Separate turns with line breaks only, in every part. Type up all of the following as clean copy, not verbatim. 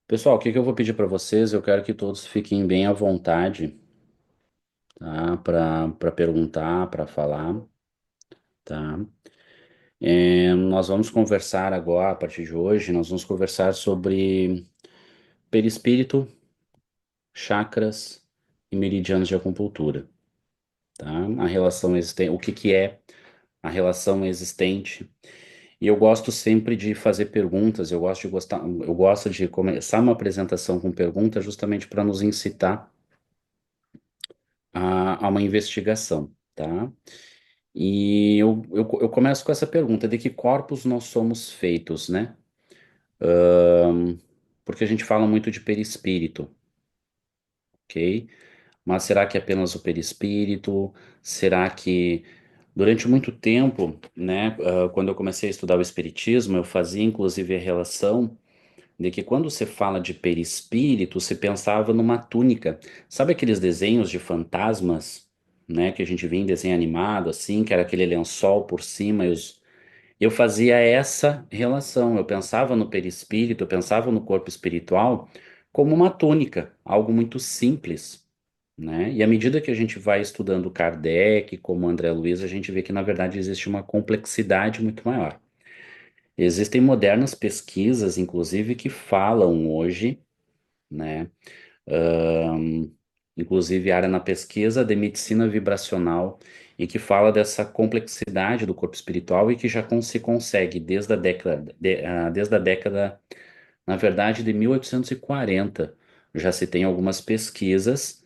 Pessoal, o que que eu vou pedir para vocês? Eu quero que todos fiquem bem à vontade, tá? Para perguntar, para falar, tá? Nós vamos conversar agora, a partir de hoje, nós vamos conversar sobre perispírito, chakras e meridianos de acupuntura, tá? A relação existente, o que que é a relação existente. E eu gosto sempre de fazer perguntas, eu gosto de começar uma apresentação com perguntas justamente para nos incitar a uma investigação, tá? E eu começo com essa pergunta: de que corpos nós somos feitos, né? Porque a gente fala muito de perispírito, ok? Mas será que é apenas o perispírito? Será que durante muito tempo, né, quando eu comecei a estudar o espiritismo, eu fazia inclusive a relação de que quando você fala de perispírito, você pensava numa túnica. Sabe aqueles desenhos de fantasmas, né, que a gente vê em desenho animado, assim, que era aquele lençol por cima e os... Eu fazia essa relação. Eu pensava no perispírito, eu pensava no corpo espiritual como uma túnica, algo muito simples, né? E à medida que a gente vai estudando Kardec, como André Luiz, a gente vê que na verdade existe uma complexidade muito maior. Existem modernas pesquisas, inclusive, que falam hoje, né? ahn, Inclusive área na pesquisa de medicina vibracional e que fala dessa complexidade do corpo espiritual e que já se consegue desde a década, na verdade, de 1840. Já se tem algumas pesquisas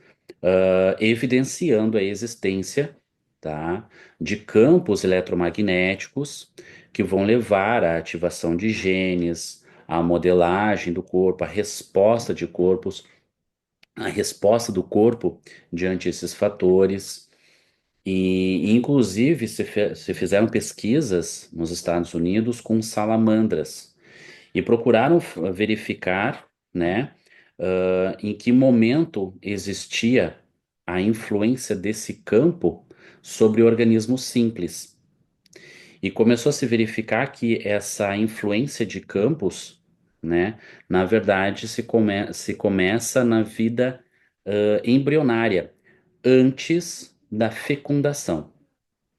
evidenciando a existência, tá, de campos eletromagnéticos que vão levar à ativação de genes, à modelagem do corpo, à resposta de corpos, a resposta do corpo diante desses fatores. Inclusive, se fizeram pesquisas nos Estados Unidos com salamandras e procuraram verificar, né, em que momento existia a influência desse campo sobre organismos simples. E começou a se verificar que essa influência de campos, né, na verdade, se começa na vida, embrionária, antes da fecundação,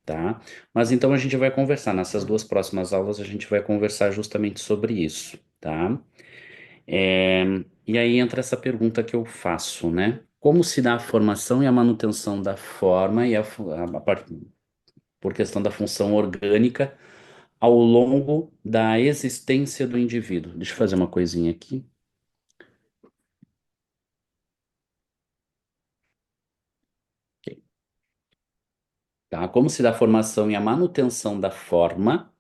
tá? Mas então a gente vai conversar, nessas duas próximas aulas, a gente vai conversar justamente sobre isso, tá? É, e aí entra essa pergunta que eu faço, né? Como se dá a formação e a manutenção da forma e por questão da função orgânica ao longo da existência do indivíduo? Deixa eu fazer uma coisinha aqui. Ok. Tá? Como se dá a formação e a manutenção da forma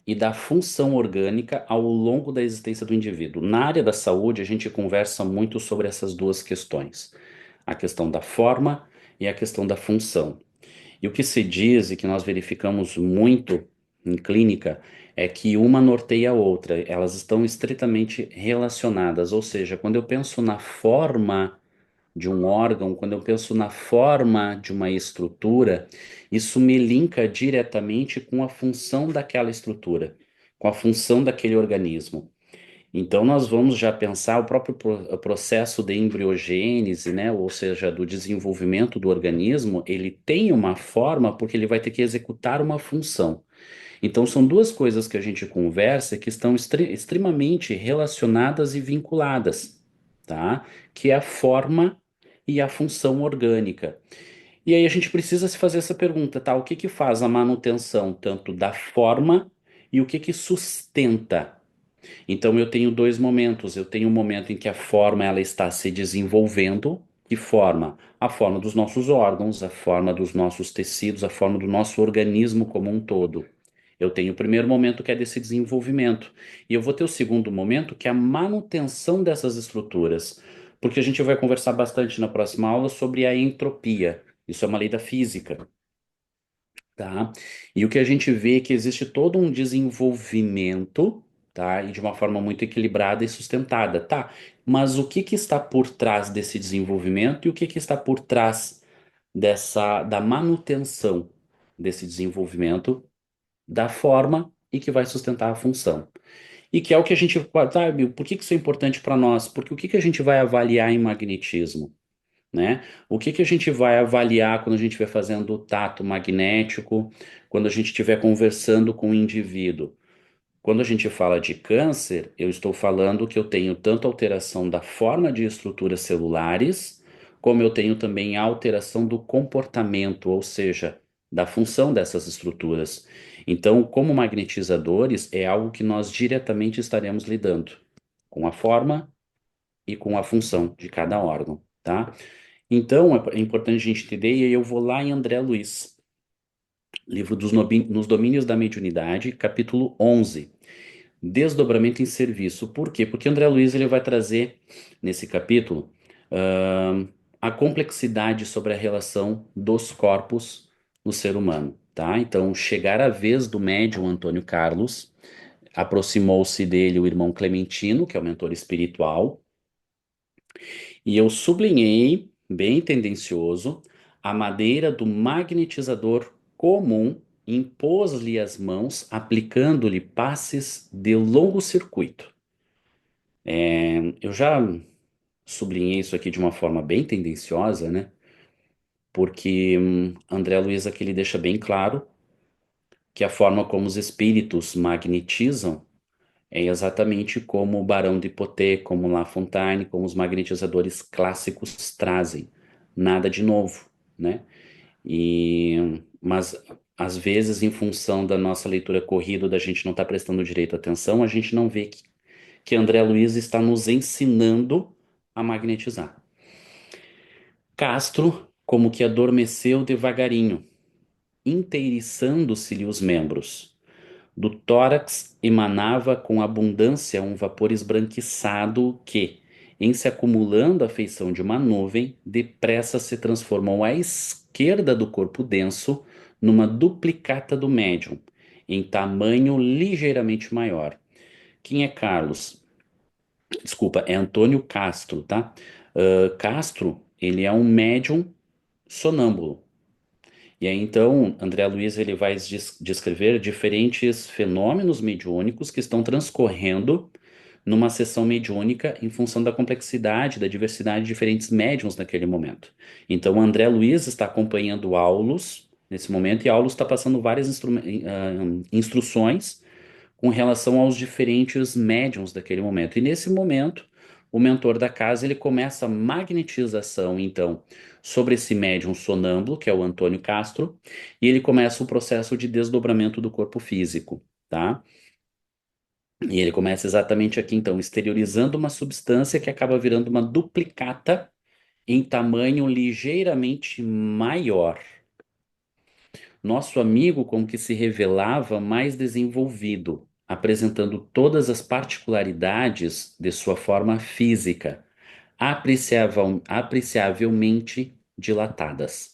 e da função orgânica ao longo da existência do indivíduo. Na área da saúde, a gente conversa muito sobre essas duas questões, a questão da forma e a questão da função. E o que se diz e que nós verificamos muito em clínica é que uma norteia a outra, elas estão estritamente relacionadas, ou seja, quando eu penso na forma de um órgão, quando eu penso na forma de uma estrutura, isso me linka diretamente com a função daquela estrutura, com a função daquele organismo. Então, nós vamos já pensar o próprio processo de embriogênese, né? Ou seja, do desenvolvimento do organismo, ele tem uma forma porque ele vai ter que executar uma função. Então, são duas coisas que a gente conversa que estão extremamente relacionadas e vinculadas, tá? Que é a forma e a função orgânica. E aí a gente precisa se fazer essa pergunta, tá? O que que faz a manutenção tanto da forma e o que que sustenta? Então eu tenho dois momentos. Eu tenho um momento em que a forma ela está se desenvolvendo. Que forma? A forma dos nossos órgãos, a forma dos nossos tecidos, a forma do nosso organismo como um todo. Eu tenho o primeiro momento que é desse desenvolvimento. E eu vou ter o segundo momento que é a manutenção dessas estruturas. Porque a gente vai conversar bastante na próxima aula sobre a entropia. Isso é uma lei da física, tá? E o que a gente vê é que existe todo um desenvolvimento, tá? E de uma forma muito equilibrada e sustentada, tá? Mas o que que está por trás desse desenvolvimento e o que que está por trás da manutenção desse desenvolvimento, da forma e que vai sustentar a função? E que é o que a gente, sabe, por que que isso é importante para nós? Porque o que que a gente vai avaliar em magnetismo, né? O que que a gente vai avaliar quando a gente estiver fazendo o tato magnético, quando a gente estiver conversando com o indivíduo? Quando a gente fala de câncer, eu estou falando que eu tenho tanto alteração da forma de estruturas celulares, como eu tenho também alteração do comportamento, ou seja, da função dessas estruturas. Então, como magnetizadores, é algo que nós diretamente estaremos lidando com a forma e com a função de cada órgão, tá? Então, é importante a gente entender, e aí eu vou lá em André Luiz, livro nos domínios da mediunidade, capítulo 11. Desdobramento em serviço. Por quê? Porque André Luiz ele vai trazer nesse capítulo ahn, a complexidade sobre a relação dos corpos no ser humano, tá? Então, chegar a vez do médium Antônio Carlos, aproximou-se dele o irmão Clementino, que é o mentor espiritual, e eu sublinhei, bem tendencioso, a madeira do magnetizador comum impôs-lhe as mãos, aplicando-lhe passes de longo circuito. Eu já sublinhei isso aqui de uma forma bem tendenciosa, né? Porque André Luiz aqui ele deixa bem claro que a forma como os espíritos magnetizam é exatamente como o Barão de Poté, como La Fontaine, como os magnetizadores clássicos trazem. Nada de novo, né? Mas às vezes, em função da nossa leitura corrida, da gente não estar prestando direito atenção, a gente não vê que André Luiz está nos ensinando a magnetizar. Castro, como que adormeceu devagarinho, inteiriçando-se-lhe os membros. Do tórax emanava com abundância um vapor esbranquiçado que, em se acumulando à feição de uma nuvem, depressa se transformou à esquerda do corpo denso numa duplicata do médium, em tamanho ligeiramente maior. Quem é Carlos? Desculpa, é Antônio Castro, tá? Castro, ele é um médium sonâmbulo. E aí, então, André Luiz ele vai descrever diferentes fenômenos mediúnicos que estão transcorrendo numa sessão mediúnica em função da complexidade, da diversidade de diferentes médiums naquele momento. Então, André Luiz está acompanhando Aulus nesse momento e Aulus está passando várias instruções com relação aos diferentes médiums daquele momento. E nesse momento, o mentor da casa ele começa a magnetização, então, sobre esse médium sonâmbulo, que é o Antônio Castro, e ele começa o processo de desdobramento do corpo físico, tá? E ele começa exatamente aqui, então, exteriorizando uma substância que acaba virando uma duplicata em tamanho ligeiramente maior. Nosso amigo como que se revelava mais desenvolvido, apresentando todas as particularidades de sua forma física, apreciavelmente dilatadas.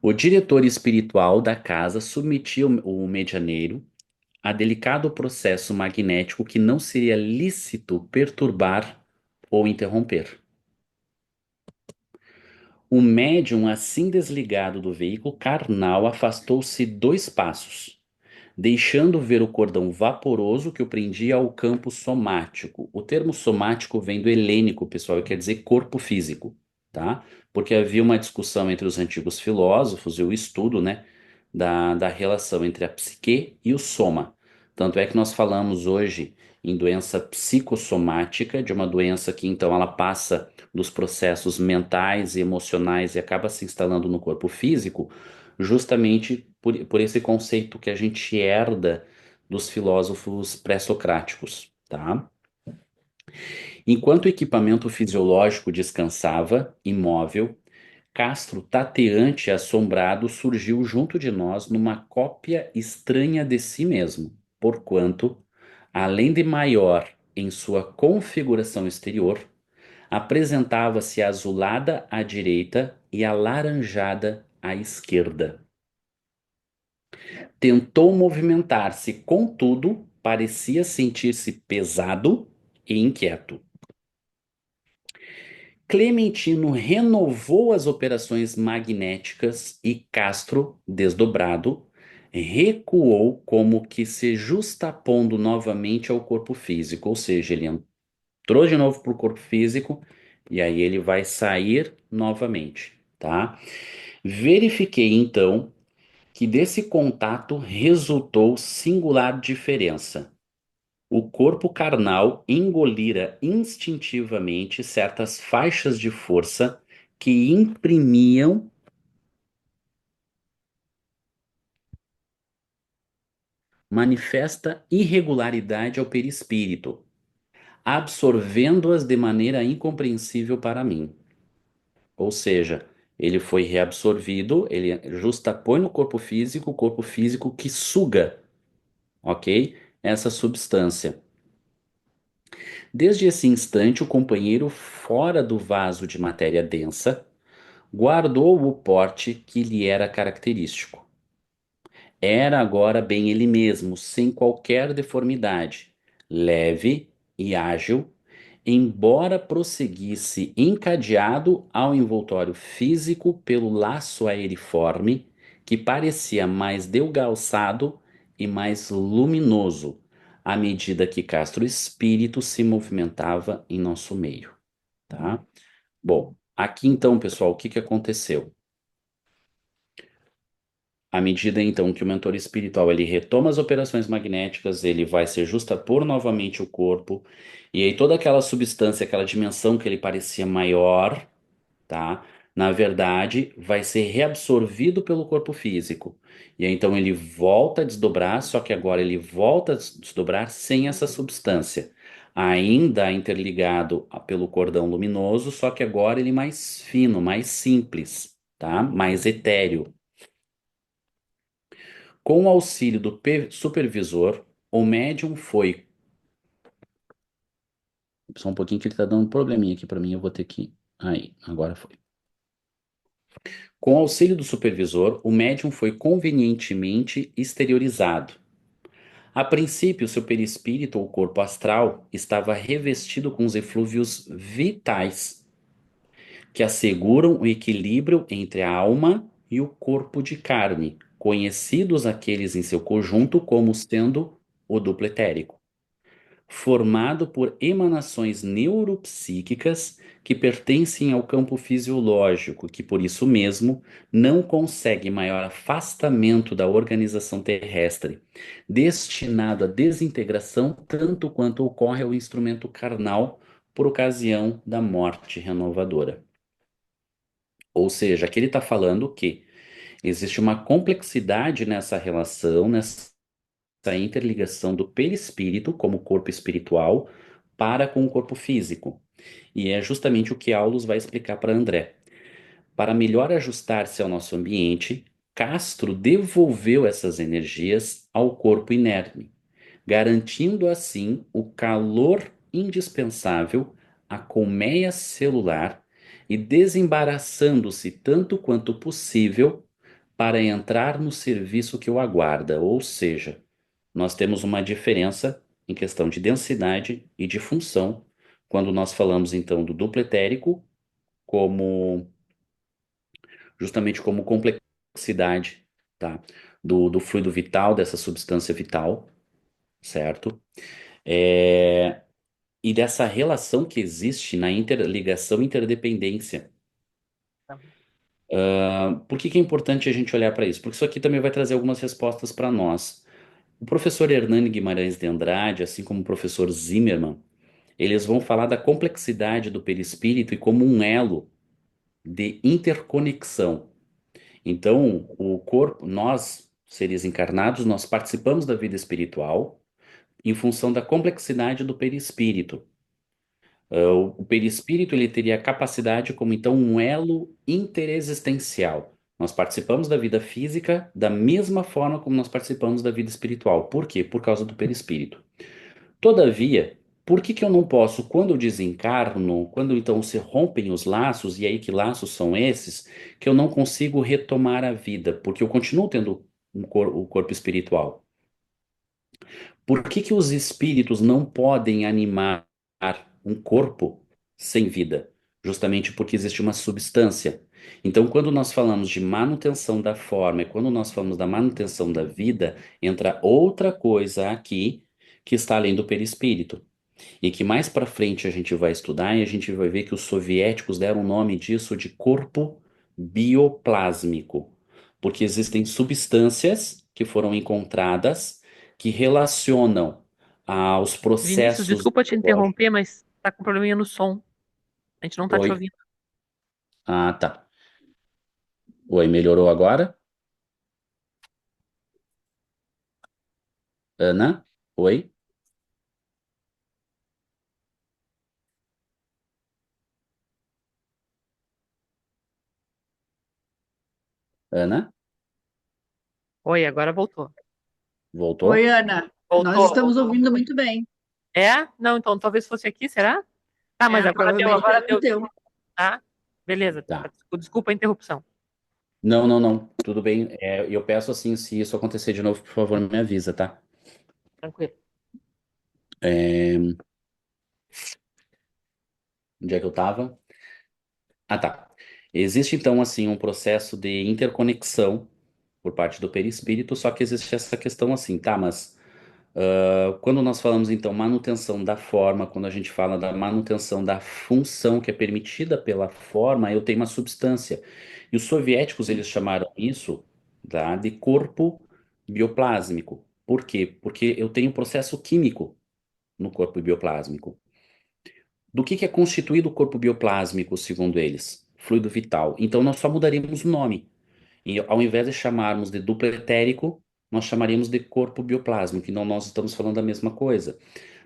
O diretor espiritual da casa submetia o medianeiro a delicado processo magnético que não seria lícito perturbar ou interromper. O médium, assim desligado do veículo carnal, afastou-se 2 passos, deixando ver o cordão vaporoso que o prendia ao campo somático. O termo somático vem do helênico, pessoal, e quer dizer corpo físico, tá? Porque havia uma discussão entre os antigos filósofos e o estudo, né, da relação entre a psique e o soma. Tanto é que nós falamos hoje em doença psicossomática, de uma doença que então ela passa dos processos mentais e emocionais e acaba se instalando no corpo físico, justamente por esse conceito que a gente herda dos filósofos pré-socráticos, tá? Enquanto o equipamento fisiológico descansava, imóvel, Castro, tateante e assombrado, surgiu junto de nós numa cópia estranha de si mesmo, porquanto, além de maior em sua configuração exterior, apresentava-se azulada à direita e alaranjada à esquerda. Tentou movimentar-se, contudo, parecia sentir-se pesado e inquieto. Clementino renovou as operações magnéticas e Castro, desdobrado, recuou como que se justapondo novamente ao corpo físico, ou seja, ele entrou de novo para o corpo físico e aí ele vai sair novamente, tá? Verifiquei então que desse contato resultou singular diferença. O corpo carnal engolira instintivamente certas faixas de força que imprimiam manifesta irregularidade ao perispírito, absorvendo-as de maneira incompreensível para mim. Ou seja, ele foi reabsorvido, ele justapõe no corpo físico, o corpo físico que suga, ok? Essa substância. Desde esse instante, o companheiro, fora do vaso de matéria densa, guardou o porte que lhe era característico. Era agora bem ele mesmo, sem qualquer deformidade, leve e ágil, embora prosseguisse encadeado ao envoltório físico pelo laço aeriforme, que parecia mais delgalçado e mais luminoso à medida que Castro Espírito se movimentava em nosso meio, tá? Bom, aqui então, pessoal, o que que aconteceu? À medida então que o mentor espiritual ele retoma as operações magnéticas, ele vai se justapor novamente o corpo, e aí toda aquela substância, aquela dimensão que ele parecia maior, tá? Na verdade, vai ser reabsorvido pelo corpo físico. E aí então ele volta a desdobrar, só que agora ele volta a desdobrar sem essa substância. Ainda interligado pelo cordão luminoso, só que agora ele mais fino, mais simples, tá? Mais etéreo. Com o auxílio do supervisor, o médium foi. Só um pouquinho que ele tá dando um probleminha aqui para mim, eu vou ter que. Aí, agora foi. Com o auxílio do supervisor, o médium foi convenientemente exteriorizado. A princípio, seu perispírito ou corpo astral estava revestido com os eflúvios vitais que asseguram o equilíbrio entre a alma e o corpo de carne, conhecidos aqueles em seu conjunto como sendo o duplo etérico, formado por emanações neuropsíquicas que pertencem ao campo fisiológico, que por isso mesmo não consegue maior afastamento da organização terrestre, destinado à desintegração tanto quanto ocorre ao instrumento carnal por ocasião da morte renovadora. Ou seja, aqui ele está falando que existe uma complexidade nessa relação, nessa interligação do perispírito, como corpo espiritual, para com o corpo físico. E é justamente o que Aulus vai explicar para André. Para melhor ajustar-se ao nosso ambiente, Castro devolveu essas energias ao corpo inerme, garantindo assim o calor indispensável à colmeia celular e desembaraçando-se tanto quanto possível para entrar no serviço que o aguarda, ou seja, nós temos uma diferença em questão de densidade e de função quando nós falamos então do duplo etérico como justamente como complexidade, tá? Do fluido vital, dessa substância vital, certo? É, e dessa relação que existe na interligação e interdependência. Por que que é importante a gente olhar para isso? Porque isso aqui também vai trazer algumas respostas para nós. O professor Hernani Guimarães de Andrade, assim como o professor Zimmermann, eles vão falar da complexidade do perispírito e como um elo de interconexão. Então, o corpo, nós, seres encarnados, nós participamos da vida espiritual em função da complexidade do perispírito. O perispírito ele teria a capacidade como então um elo interexistencial. Nós participamos da vida física da mesma forma como nós participamos da vida espiritual. Por quê? Por causa do perispírito. Todavia, por que que eu não posso, quando eu desencarno, quando então se rompem os laços, e aí que laços são esses, que eu não consigo retomar a vida? Porque eu continuo tendo o corpo espiritual. Por que que os espíritos não podem animar um corpo sem vida? Justamente porque existe uma substância. Então, quando nós falamos de manutenção da forma e quando nós falamos da manutenção da vida, entra outra coisa aqui que está além do perispírito. E que mais para frente a gente vai estudar e a gente vai ver que os soviéticos deram o nome disso de corpo bioplásmico, porque existem substâncias que foram encontradas que relacionam aos
Vinícius,
processos
desculpa te
biológicos.
interromper, mas tá com probleminha no som. A gente não tá te
Oi.
ouvindo.
Ah, tá. Oi, melhorou agora? Ana? Oi? Ana?
Oi, agora voltou.
Oi,
Voltou?
Ana. Nós
Voltou,
estamos
voltou.
ouvindo muito bem.
É? Não, então talvez fosse aqui, será? Tá, mas
É, provavelmente
agora
é o
deu de
teu.
novo, tá? Beleza.
Tá.
Desculpa a interrupção.
Não, não, não. Tudo bem. Eu peço assim, se isso acontecer de novo, por favor, me avisa, tá?
Tranquilo.
É, onde é que eu tava? Ah, tá. Existe então assim um processo de interconexão por parte do perispírito, só que existe essa questão assim, tá? Mas quando nós falamos então manutenção da forma, quando a gente fala da manutenção da função que é permitida pela forma, eu tenho uma substância. E os soviéticos eles chamaram isso, tá, de corpo bioplásmico. Por quê? Porque eu tenho um processo químico no corpo bioplásmico. Do que é constituído o corpo bioplásmico, segundo eles? Fluido vital. Então nós só mudaríamos o nome. E ao invés de chamarmos de duplo etérico, nós chamaríamos de corpo bioplásmico. Então nós estamos falando da mesma coisa.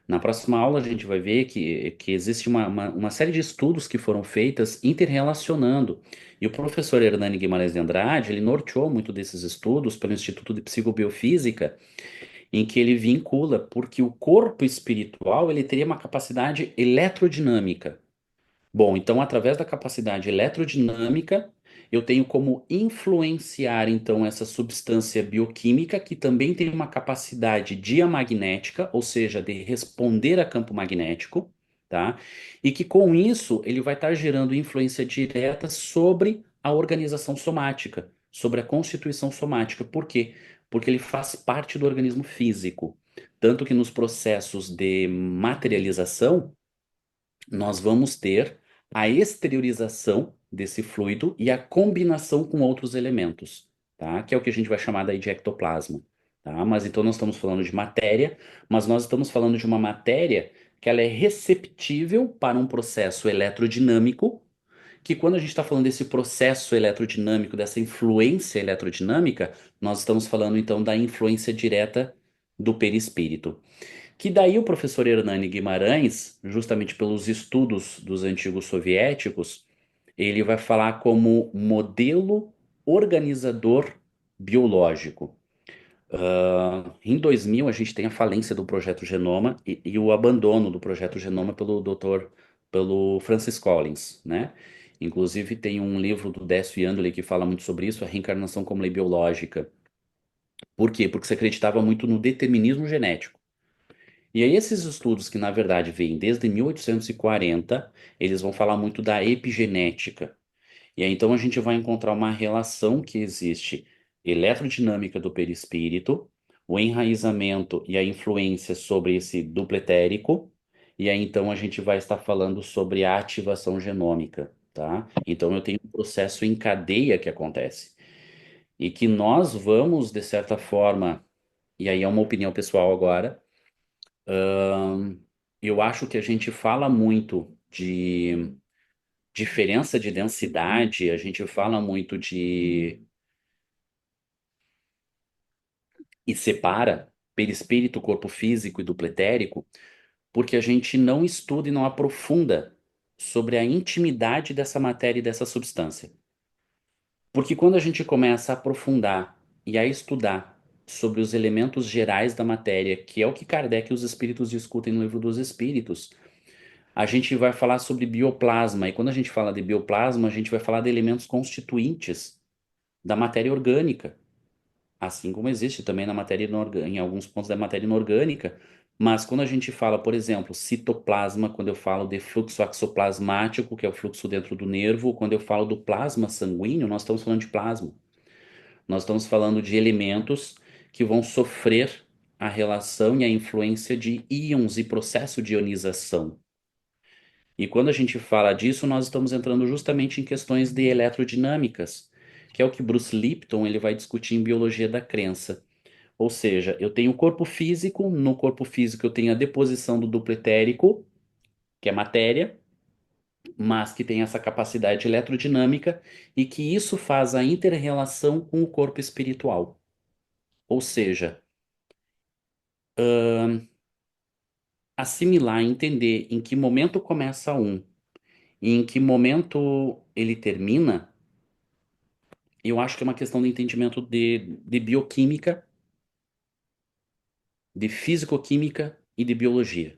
Na próxima aula a gente vai ver que existe uma série de estudos que foram feitas interrelacionando. E o professor Hernani Guimarães de Andrade, ele norteou muito desses estudos pelo Instituto de Psicobiofísica, em que ele vincula, porque o corpo espiritual ele teria uma capacidade eletrodinâmica. Bom, então através da capacidade eletrodinâmica, eu tenho como influenciar então essa substância bioquímica que também tem uma capacidade diamagnética, ou seja, de responder a campo magnético, tá? E que com isso ele vai estar gerando influência direta sobre a organização somática, sobre a constituição somática. Por quê? Porque ele faz parte do organismo físico. Tanto que nos processos de materialização, nós vamos ter a exteriorização desse fluido e a combinação com outros elementos, tá? Que é o que a gente vai chamar daí de ectoplasma, tá? Mas então nós estamos falando de matéria, mas nós estamos falando de uma matéria que ela é receptível para um processo eletrodinâmico, que quando a gente está falando desse processo eletrodinâmico, dessa influência eletrodinâmica, nós estamos falando então da influência direta do perispírito. Que daí o professor Hernani Guimarães, justamente pelos estudos dos antigos soviéticos, ele vai falar como modelo organizador biológico. Em 2000, a gente tem a falência do Projeto Genoma e o abandono do Projeto Genoma pelo Francis Collins, né? Inclusive tem um livro do Décio Yandley que fala muito sobre isso, a reencarnação como lei biológica. Por quê? Porque se acreditava muito no determinismo genético. E aí esses estudos que na verdade vêm desde 1840, eles vão falar muito da epigenética. E aí então a gente vai encontrar uma relação que existe eletrodinâmica do perispírito, o enraizamento e a influência sobre esse duplo etérico, e aí então a gente vai estar falando sobre a ativação genômica, tá? Então eu tenho um processo em cadeia que acontece. E que nós vamos, de certa forma, e aí é uma opinião pessoal agora, eu acho que a gente fala muito de diferença de densidade, a gente fala muito de e separa perispírito, corpo físico e duplo etérico, porque a gente não estuda e não aprofunda sobre a intimidade dessa matéria e dessa substância. Porque quando a gente começa a aprofundar e a estudar sobre os elementos gerais da matéria, que é o que Kardec e os espíritos discutem no Livro dos Espíritos, a gente vai falar sobre bioplasma. E quando a gente fala de bioplasma, a gente vai falar de elementos constituintes da matéria orgânica, assim como existe também na matéria em alguns pontos da matéria inorgânica, Mas quando a gente fala, por exemplo, citoplasma, quando eu falo de fluxo axoplasmático, que é o fluxo dentro do nervo, quando eu falo do plasma sanguíneo, nós estamos falando de plasma. Nós estamos falando de elementos que vão sofrer a relação e a influência de íons e processo de ionização. E quando a gente fala disso, nós estamos entrando justamente em questões de eletrodinâmicas, que é o que Bruce Lipton ele vai discutir em biologia da crença. Ou seja, eu tenho o corpo físico, no corpo físico eu tenho a deposição do duplo etérico, que é matéria, mas que tem essa capacidade eletrodinâmica e que isso faz a inter-relação com o corpo espiritual. Ou seja, assimilar, entender em que momento começa um e em que momento ele termina, eu acho que é uma questão de entendimento de bioquímica, de fisicoquímica e de biologia.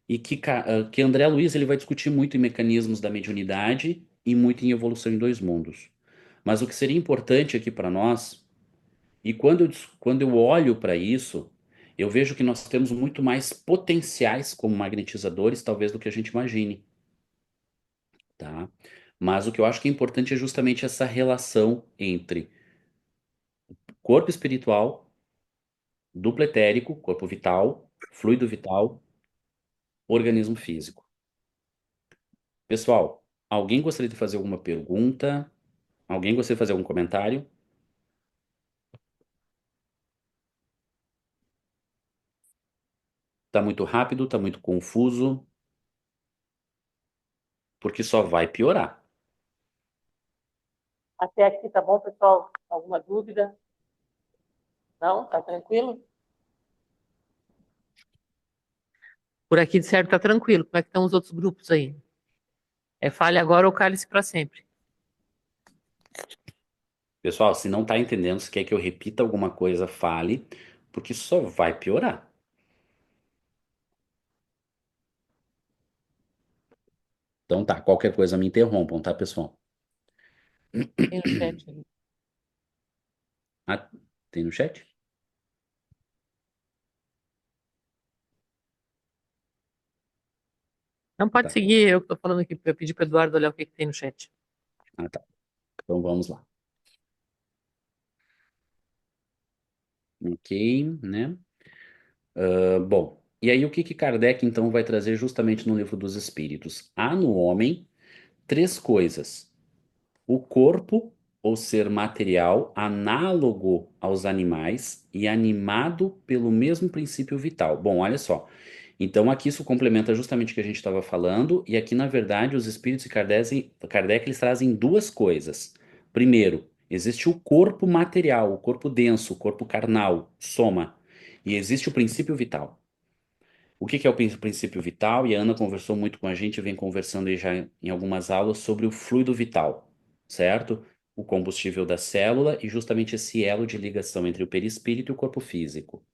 E que André Luiz ele vai discutir muito em mecanismos da mediunidade e muito em evolução em dois mundos. Mas o que seria importante aqui para nós, e quando eu olho para isso, eu vejo que nós temos muito mais potenciais como magnetizadores, talvez, do que a gente imagine, tá? Mas o que eu acho que é importante é justamente essa relação entre corpo espiritual, duplo etérico, corpo vital, fluido vital, organismo físico. Pessoal, alguém gostaria de fazer alguma pergunta? Alguém gostaria de fazer algum comentário? Tá muito rápido, tá muito confuso, porque só vai piorar.
Até aqui tá bom, pessoal? Alguma dúvida? Não? Tá tranquilo?
Por aqui, de certo, tá tranquilo. Como é que estão os outros grupos aí? É fale agora ou cale-se para sempre.
Pessoal, se não tá entendendo, se quer que eu repita alguma coisa, fale, porque só vai piorar. Então tá, qualquer coisa me interrompam, tá, pessoal?
Tem no chat aí.
Ah, tem no chat?
Não pode
Tá.
seguir, eu que tô falando aqui, eu pedi para Eduardo olhar o que que tem no chat.
Ah, tá. Então vamos lá. Ok, né? Bom, e aí o que que Kardec então vai trazer justamente no Livro dos Espíritos? Há no homem três coisas: o corpo, ou ser material, análogo aos animais e animado pelo mesmo princípio vital. Bom, olha só. Então aqui isso complementa justamente o que a gente estava falando, e aqui na verdade os Espíritos e Kardec eles trazem duas coisas. Primeiro, existe o corpo material, o corpo denso, o corpo carnal, soma, e existe o princípio vital. O que que é o princípio vital? E a Ana conversou muito com a gente, vem conversando aí já em algumas aulas sobre o fluido vital, certo? O combustível da célula e justamente esse elo de ligação entre o perispírito e o corpo físico,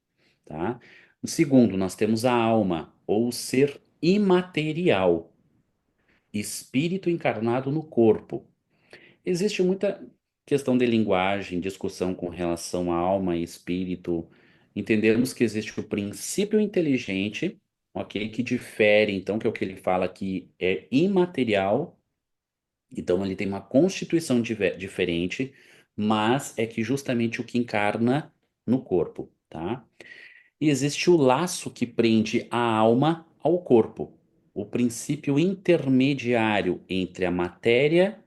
tá? O segundo, nós temos a alma, ou o ser imaterial, espírito encarnado no corpo. Existe muita questão de linguagem, discussão com relação à alma e espírito. Entendemos que existe o princípio inteligente, ok? Que difere, então, que é o que ele fala que é imaterial, então ele tem uma constituição diferente, mas é que justamente o que encarna no corpo, tá? E existe o laço que prende a alma ao corpo, o princípio intermediário entre a matéria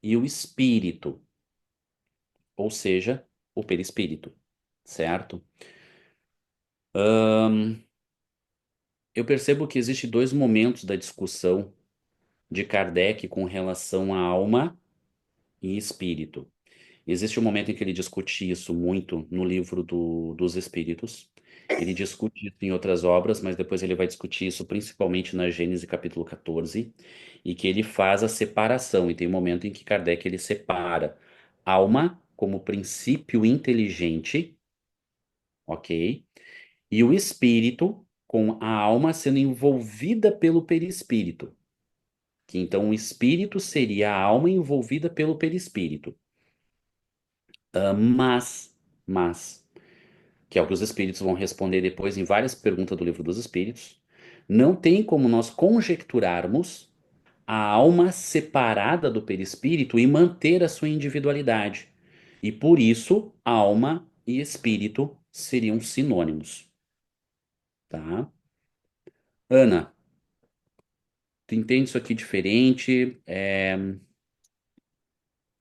e o espírito, ou seja, o perispírito, certo? Eu percebo que existe dois momentos da discussão de Kardec com relação à alma e espírito. Existe um momento em que ele discute isso muito no livro dos Espíritos. Ele discute isso em outras obras, mas depois ele vai discutir isso principalmente na Gênesis capítulo 14, e que ele faz a separação, e tem um momento em que Kardec ele separa alma como princípio inteligente, ok? E o espírito com a alma sendo envolvida pelo perispírito. Que então o espírito seria a alma envolvida pelo perispírito. Mas que é o que os espíritos vão responder depois em várias perguntas do Livro dos Espíritos, não tem como nós conjecturarmos a alma separada do perispírito e manter a sua individualidade. E por isso, alma e espírito seriam sinônimos, tá? Ana, tu entende isso aqui diferente?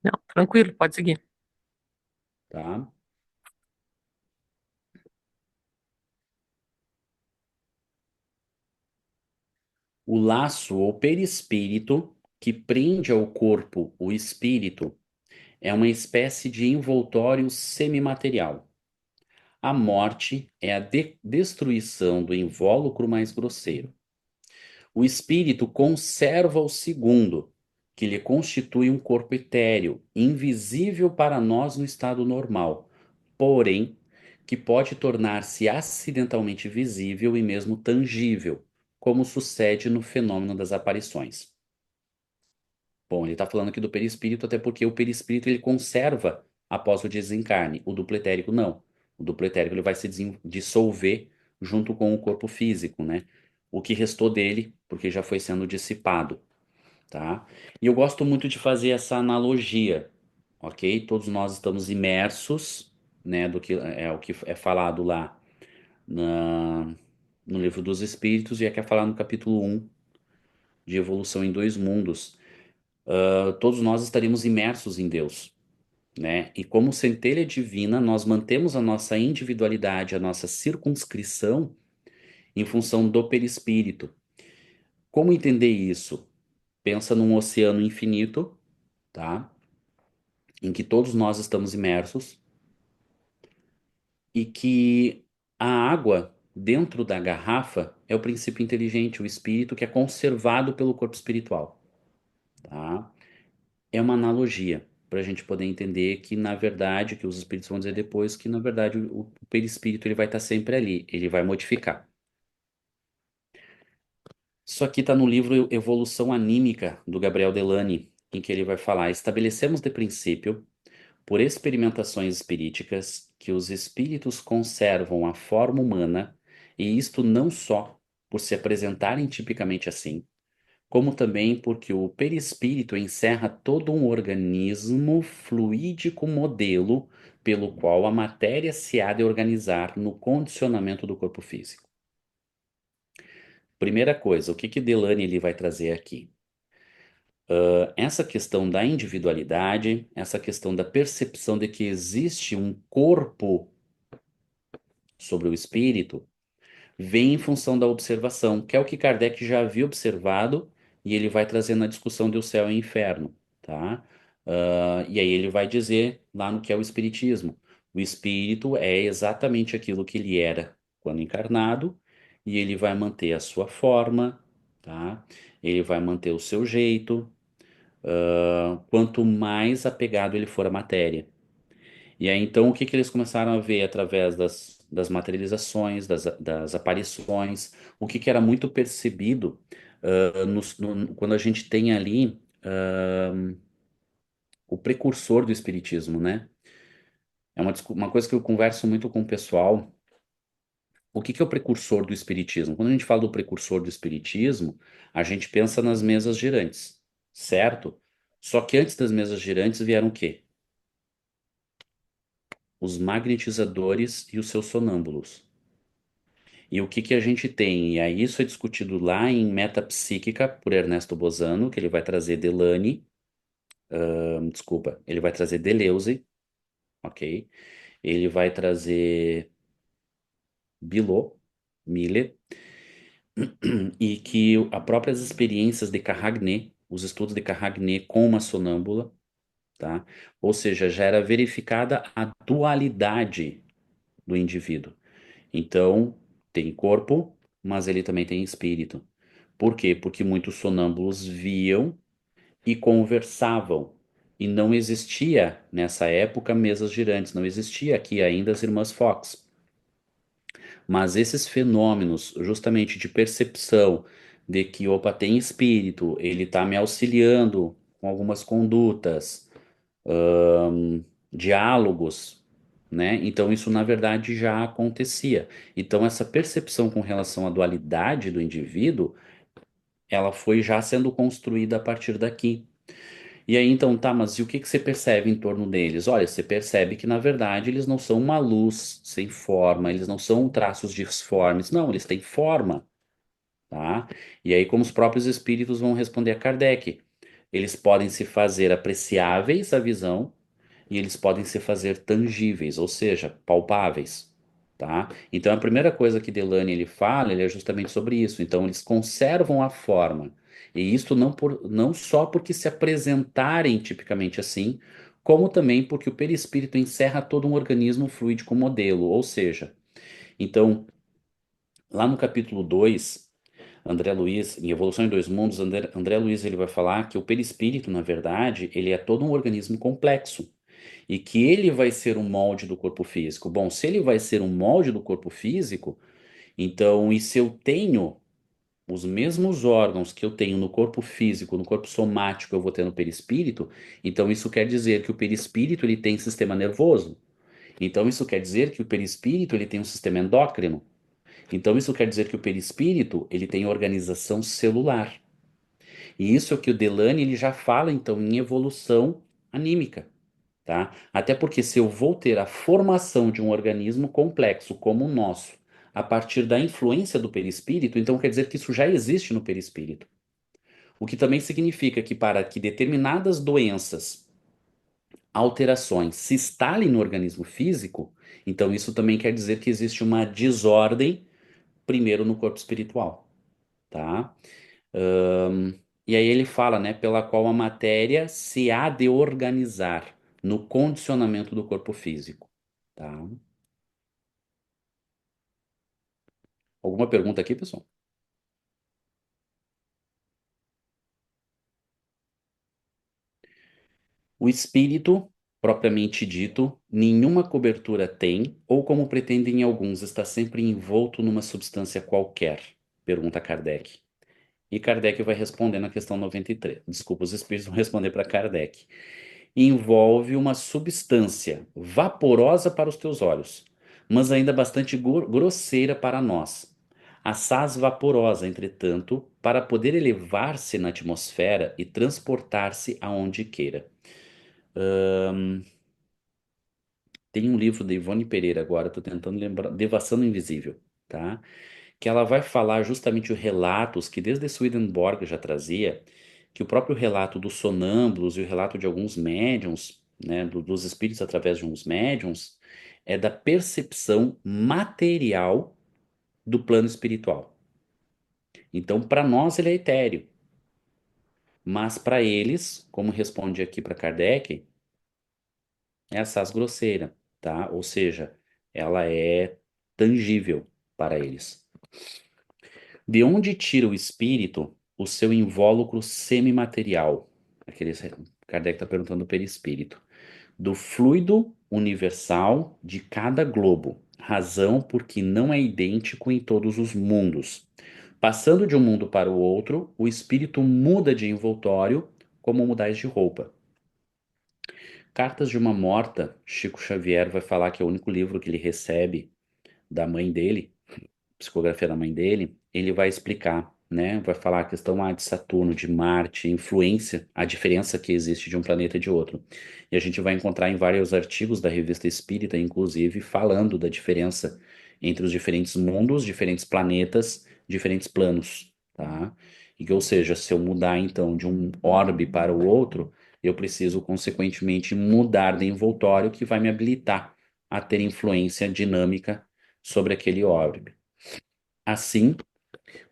Não, tranquilo, pode seguir.
Tá? O laço ou perispírito que prende ao corpo o espírito é uma espécie de envoltório semimaterial. A morte é a destruição do invólucro mais grosseiro. O espírito conserva o segundo, que lhe constitui um corpo etéreo, invisível para nós no estado normal, porém, que pode tornar-se acidentalmente visível e mesmo tangível, como sucede no fenômeno das aparições. Bom, ele está falando aqui do perispírito, até porque o perispírito ele conserva após o desencarne, o duplo etérico não. O duplo etérico ele vai se dissolver junto com o corpo físico, né? O que restou dele, porque já foi sendo dissipado, tá? E eu gosto muito de fazer essa analogia, ok? Todos nós estamos imersos, né, do que é o que é falado lá no Livro dos Espíritos e é que é falado no capítulo 1 de Evolução em Dois Mundos. Todos nós estaríamos imersos em Deus, né? E como centelha divina, nós mantemos a nossa individualidade, a nossa circunscrição em função do perispírito. Como entender isso? Pensa num oceano infinito, tá? Em que todos nós estamos imersos e que a água dentro da garrafa é o princípio inteligente, o espírito que é conservado pelo corpo espiritual, tá? É uma analogia para a gente poder entender que, na verdade, que os espíritos vão dizer depois, que, na verdade, o perispírito ele vai estar sempre ali, ele vai modificar. Isso aqui está no livro Evolução Anímica, do Gabriel Delany, em que ele vai falar: estabelecemos de princípio, por experimentações espiríticas, que os espíritos conservam a forma humana, e isto não só por se apresentarem tipicamente assim, como também porque o perispírito encerra todo um organismo fluídico modelo pelo qual a matéria se há de organizar no condicionamento do corpo físico. Primeira coisa, o que que Delany ele vai trazer aqui? Essa questão da individualidade, essa questão da percepção de que existe um corpo sobre o espírito, vem em função da observação, que é o que Kardec já havia observado e ele vai trazer na discussão do céu e inferno, tá? E aí ele vai dizer lá no que é o espiritismo. O espírito é exatamente aquilo que ele era quando encarnado e ele vai manter a sua forma, tá? Ele vai manter o seu jeito, quanto mais apegado ele for à matéria. E aí, então, o que que eles começaram a ver através das materializações, das aparições, o que que era muito percebido quando a gente tem ali o precursor do espiritismo, né? É uma coisa que eu converso muito com o pessoal. O que que é o precursor do espiritismo? Quando a gente fala do precursor do espiritismo, a gente pensa nas mesas girantes, certo? Só que antes das mesas girantes vieram o quê? Os magnetizadores e os seus sonâmbulos. E o que que a gente tem? E aí isso é discutido lá em Metapsíquica por Ernesto Bozano, que ele vai trazer Delany, desculpa, ele vai trazer Deleuze, ok? Ele vai trazer Bilot, Miller, e que as próprias experiências de Carragné, os estudos de Carragné com uma sonâmbula, tá? Ou seja, já era verificada a dualidade do indivíduo. Então, tem corpo, mas ele também tem espírito. Por quê? Porque muitos sonâmbulos viam e conversavam. E não existia, nessa época, mesas girantes, não existia aqui ainda as irmãs Fox. Mas esses fenômenos, justamente de percepção de que, opa, tem espírito, ele está me auxiliando com algumas condutas, diálogos. né? Então isso na verdade já acontecia. Então essa percepção com relação à dualidade do indivíduo, ela foi já sendo construída a partir daqui. E aí então, tá, mas e o que que você percebe em torno deles? Olha, você percebe que na verdade eles não são uma luz sem forma, eles não são traços disformes, não, eles têm forma, tá? E aí como os próprios espíritos vão responder a Kardec, eles podem se fazer apreciáveis à visão e eles podem se fazer tangíveis, ou seja, palpáveis, tá? Então a primeira coisa que Delane ele fala, ele é justamente sobre isso. Então eles conservam a forma. E isso não só porque se apresentarem tipicamente assim, como também porque o perispírito encerra todo um organismo fluídico modelo, ou seja, então lá no capítulo 2, André Luiz, em Evolução em Dois Mundos, André Luiz ele vai falar que o perispírito, na verdade, ele é todo um organismo complexo e que ele vai ser um molde do corpo físico. Bom, se ele vai ser um molde do corpo físico, então, e se eu tenho os mesmos órgãos que eu tenho no corpo físico, no corpo somático, eu vou ter no perispírito, então isso quer dizer que o perispírito ele tem sistema nervoso. Então isso quer dizer que o perispírito ele tem um sistema endócrino. Então isso quer dizer que o perispírito ele tem organização celular. E isso é o que o Delane ele já fala então em evolução anímica. Tá? Até porque se eu vou ter a formação de um organismo complexo como o nosso, a partir da influência do perispírito, então quer dizer que isso já existe no perispírito. O que também significa que para que determinadas doenças, alterações se instalem no organismo físico, então isso também quer dizer que existe uma desordem primeiro no corpo espiritual, tá? E aí ele fala, né, pela qual a matéria se há de organizar no condicionamento do corpo físico, tá? Alguma pergunta aqui, pessoal? O espírito, propriamente dito, nenhuma cobertura tem, ou como pretendem alguns, está sempre envolto numa substância qualquer? Pergunta Kardec. E Kardec vai responder na questão 93. Desculpa, os espíritos vão responder para Kardec. Envolve uma substância vaporosa para os teus olhos, mas ainda bastante grosseira para nós. Assaz vaporosa, entretanto, para poder elevar-se na atmosfera e transportar-se aonde queira. Tem um livro de Ivone Pereira agora, estou tentando lembrar, Devassando o Invisível, tá? Que ela vai falar justamente os relatos que desde Swedenborg já trazia, que o próprio relato dos sonâmbulos e o relato de alguns médiums, né, dos espíritos através de uns médiums, é da percepção material do plano espiritual. Então, para nós ele é etéreo, mas para eles, como responde aqui para Kardec, é assaz grosseira, tá? Ou seja, ela é tangível para eles. De onde tira o espírito o seu invólucro semimaterial? Aqueles, Kardec está perguntando do perispírito. Do fluido universal de cada globo, razão porque não é idêntico em todos os mundos. Passando de um mundo para o outro, o espírito muda de envoltório como mudais de roupa. Cartas de uma Morta, Chico Xavier vai falar que é o único livro que ele recebe da mãe dele, psicografia da mãe dele, ele vai explicar, né? Vai falar a questão de Saturno, de Marte, influência, a diferença que existe de um planeta e de outro. E a gente vai encontrar em vários artigos da Revista Espírita, inclusive, falando da diferença entre os diferentes mundos, diferentes planetas, diferentes planos, tá? E que, ou seja, se eu mudar então de um orbe para o outro, eu preciso, consequentemente, mudar de envoltório que vai me habilitar a ter influência dinâmica sobre aquele orbe. Assim,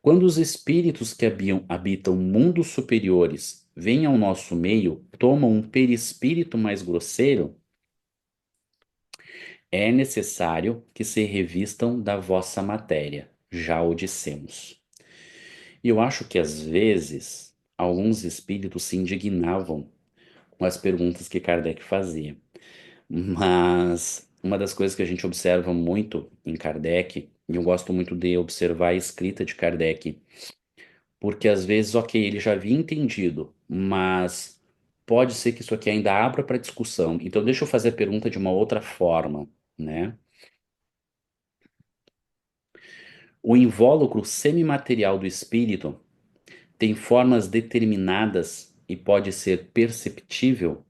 quando os espíritos que habitam mundos superiores vêm ao nosso meio, tomam um perispírito mais grosseiro, é necessário que se revistam da vossa matéria. Já o dissemos. E eu acho que às vezes alguns espíritos se indignavam com as perguntas que Kardec fazia. Mas uma das coisas que a gente observa muito em Kardec, e eu gosto muito de observar a escrita de Kardec, porque às vezes, ok, ele já havia entendido, mas pode ser que isso aqui ainda abra para discussão. Então, deixa eu fazer a pergunta de uma outra forma. né? O invólucro semimaterial do espírito tem formas determinadas e pode ser perceptível,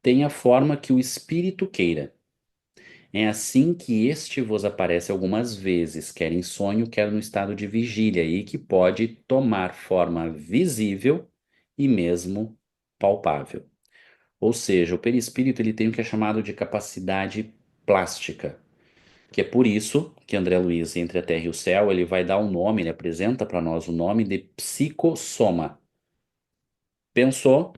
tem a forma que o espírito queira. É assim que este vos aparece algumas vezes, quer em sonho, quer no estado de vigília, e que pode tomar forma visível e mesmo palpável. Ou seja, o perispírito ele tem o que é chamado de capacidade plástica, que é por isso que André Luiz, entre a Terra e o Céu, ele vai dar um nome, ele apresenta para nós o nome de psicossoma. Pensou,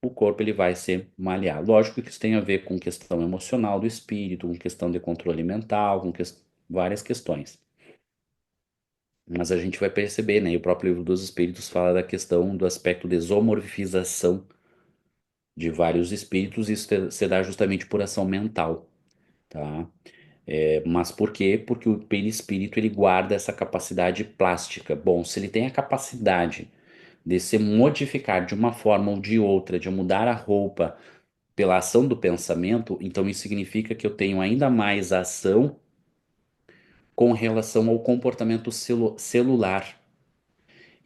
o corpo ele vai ser maleável. Lógico que isso tem a ver com questão emocional do espírito, com questão de controle mental, com várias questões. Mas a gente vai perceber, né? E o próprio livro dos espíritos fala da questão do aspecto de zoomorfização de vários espíritos, e isso se dá justamente por ação mental, tá? Mas por quê? Porque o perispírito ele guarda essa capacidade plástica. Bom, se ele tem a capacidade de se modificar de uma forma ou de outra, de mudar a roupa pela ação do pensamento, então isso significa que eu tenho ainda mais ação com relação ao comportamento celular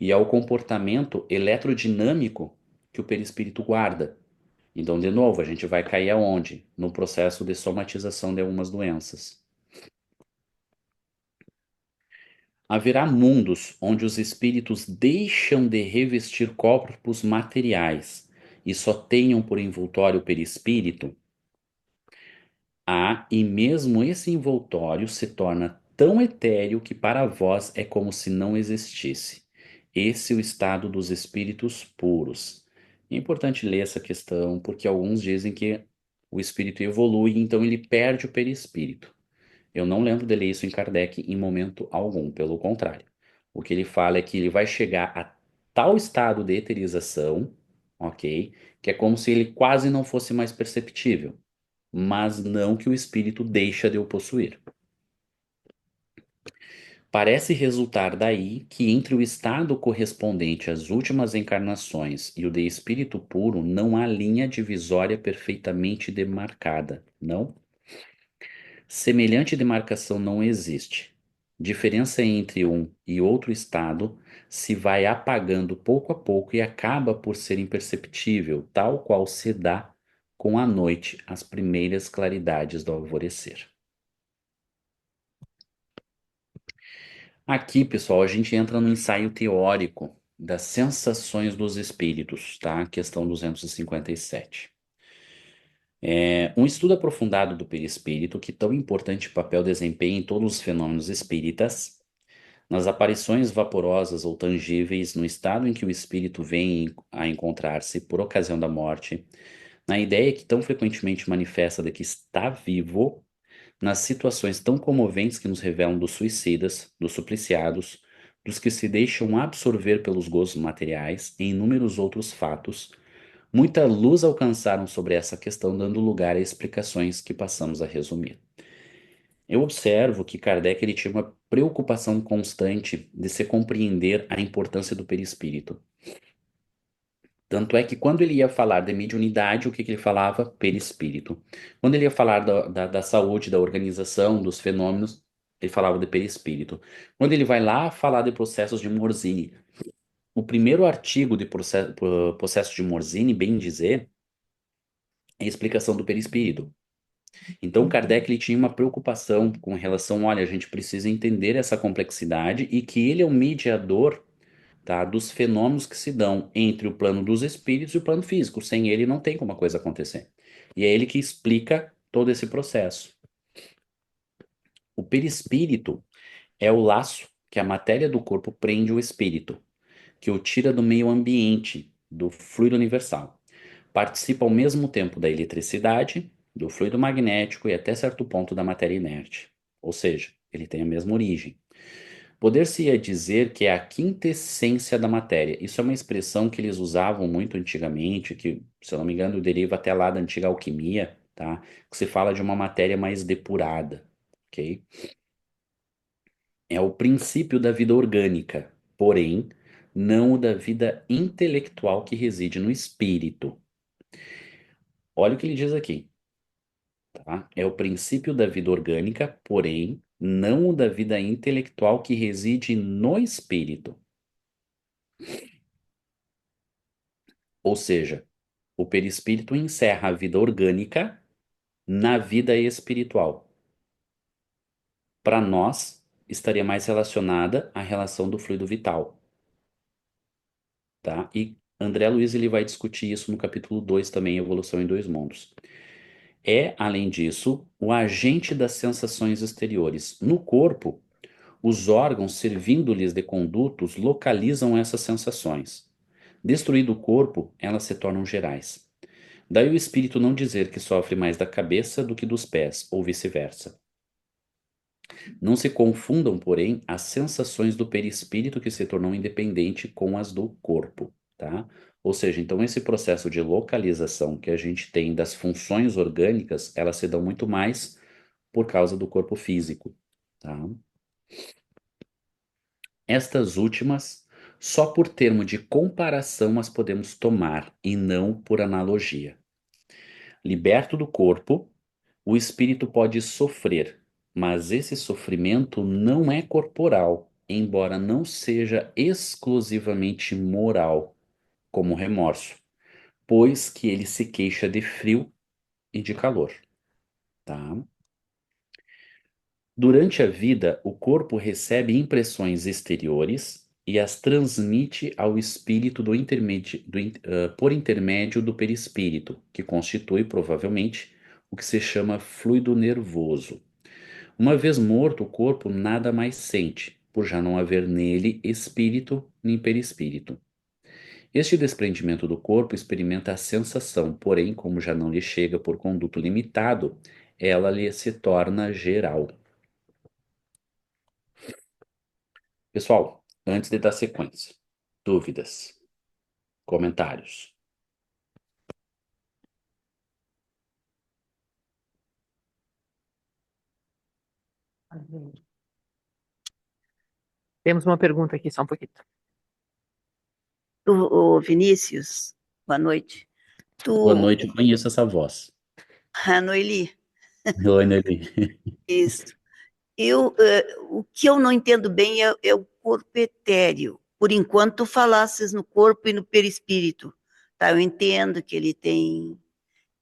e ao comportamento eletrodinâmico que o perispírito guarda. Então, de novo, a gente vai cair aonde? No processo de somatização de algumas doenças. Haverá mundos onde os espíritos deixam de revestir corpos materiais e só tenham por envoltório o perispírito. Há, e mesmo esse envoltório se torna tão etéreo que para vós é como se não existisse. Esse é o estado dos espíritos puros. É importante ler essa questão porque alguns dizem que o espírito evolui, então ele perde o perispírito. Eu não lembro de ler isso em Kardec em momento algum, pelo contrário. O que ele fala é que ele vai chegar a tal estado de eterização, ok? Que é como se ele quase não fosse mais perceptível, mas não que o espírito deixa de o possuir. Parece resultar daí que entre o estado correspondente às últimas encarnações e o de espírito puro não há linha divisória perfeitamente demarcada, não? Semelhante demarcação não existe. Diferença entre um e outro estado se vai apagando pouco a pouco e acaba por ser imperceptível, tal qual se dá com a noite as primeiras claridades do alvorecer. Aqui, pessoal, a gente entra no ensaio teórico das sensações dos espíritos, tá? Questão 257. Um estudo aprofundado do perispírito, que tão importante papel desempenha em todos os fenômenos espíritas, nas aparições vaporosas ou tangíveis, no estado em que o espírito vem a encontrar-se por ocasião da morte, na ideia que tão frequentemente manifesta de que está vivo, nas situações tão comoventes que nos revelam dos suicidas, dos supliciados, dos que se deixam absorver pelos gozos materiais e inúmeros outros fatos, muita luz alcançaram sobre essa questão, dando lugar a explicações que passamos a resumir. Eu observo que Kardec ele tinha uma preocupação constante de se compreender a importância do perispírito. Tanto é que quando ele ia falar de mediunidade, o que ele falava? Perispírito. Quando ele ia falar da saúde, da organização, dos fenômenos, ele falava de perispírito. Quando ele vai lá falar de processos de Morzine, o primeiro artigo de processo de Morzine, bem dizer, é a explicação do perispírito. Então, Kardec ele tinha uma preocupação com relação, olha, a gente precisa entender essa complexidade e que ele é o mediador, tá, dos fenômenos que se dão entre o plano dos espíritos e o plano físico. Sem ele não tem como a coisa acontecer. E é ele que explica todo esse processo. O perispírito é o laço que a matéria do corpo prende o espírito, que o tira do meio ambiente, do fluido universal. Participa ao mesmo tempo da eletricidade, do fluido magnético e até certo ponto da matéria inerte. Ou seja, ele tem a mesma origem. Poder-se-ia dizer que é a quintessência da matéria. Isso é uma expressão que eles usavam muito antigamente, que, se eu não me engano, deriva até lá da antiga alquimia, tá? Que se fala de uma matéria mais depurada, ok? É o princípio da vida orgânica, porém, não o da vida intelectual que reside no espírito. Olha o que ele diz aqui. tá? É o princípio da vida orgânica, porém, não o da vida intelectual que reside no espírito. Ou seja, o perispírito encerra a vida orgânica na vida espiritual. Para nós, estaria mais relacionada à relação do fluido vital, tá? E André Luiz ele vai discutir isso no capítulo 2 também, Evolução em Dois Mundos. É, além disso, o agente das sensações exteriores. No corpo, os órgãos servindo-lhes de condutos localizam essas sensações. Destruído o corpo, elas se tornam gerais. Daí o espírito não dizer que sofre mais da cabeça do que dos pés, ou vice-versa. Não se confundam, porém, as sensações do perispírito que se tornou independente com as do corpo, tá? Ou seja, então esse processo de localização que a gente tem das funções orgânicas, elas se dão muito mais por causa do corpo físico, tá? Estas últimas, só por termo de comparação as podemos tomar e não por analogia. Liberto do corpo, o espírito pode sofrer, mas esse sofrimento não é corporal, embora não seja exclusivamente moral, como o remorso, pois que ele se queixa de frio e de calor, tá? Durante a vida, o corpo recebe impressões exteriores e as transmite ao espírito por intermédio do perispírito, que constitui provavelmente o que se chama fluido nervoso. Uma vez morto, o corpo nada mais sente, por já não haver nele espírito nem perispírito. Este desprendimento do corpo experimenta a sensação, porém, como já não lhe chega por conduto limitado, ela lhe se torna geral. Pessoal, antes de dar sequência, dúvidas, comentários.
Temos uma pergunta aqui, só um pouquinho.
O Vinícius, boa noite.
Boa noite, eu conheço essa voz.
A Noeli,
Oi, Nelly.
isso. O que eu não entendo bem é o corpo etéreo. Por enquanto, tu falasses no corpo e no perispírito. Tá? Eu entendo que ele tem,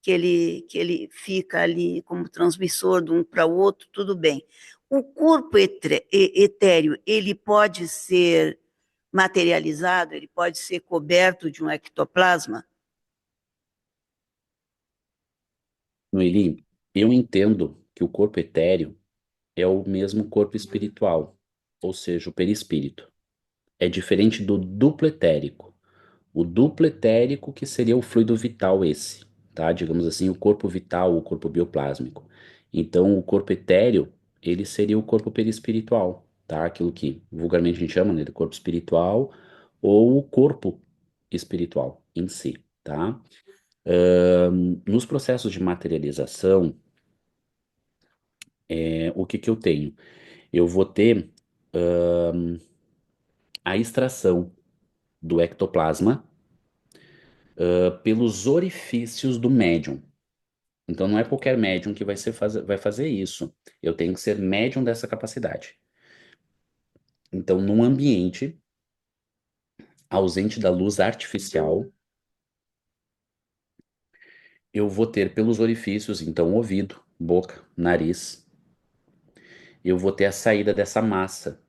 que ele fica ali como transmissor de um para o outro, tudo bem. O corpo etéreo, ele pode ser materializado, ele pode ser coberto de um ectoplasma?
Noeli, eu entendo que o corpo etéreo é o mesmo corpo espiritual, ou seja, o perispírito. É diferente do duplo etérico. O duplo etérico que seria o fluido vital esse, tá? Digamos assim, o corpo vital, o corpo bioplásmico. Então, o corpo etéreo, ele seria o corpo perispiritual, tá? Aquilo que vulgarmente a gente chama, né, de corpo espiritual ou o corpo espiritual em si, tá? Nos processos de materialização, o que que eu tenho? Eu vou ter a extração do ectoplasma pelos orifícios do médium. Então não é qualquer médium que vai fazer isso. Eu tenho que ser médium dessa capacidade. Então, num ambiente ausente da luz artificial, eu vou ter pelos orifícios, então ouvido, boca, nariz, eu vou ter a saída dessa massa,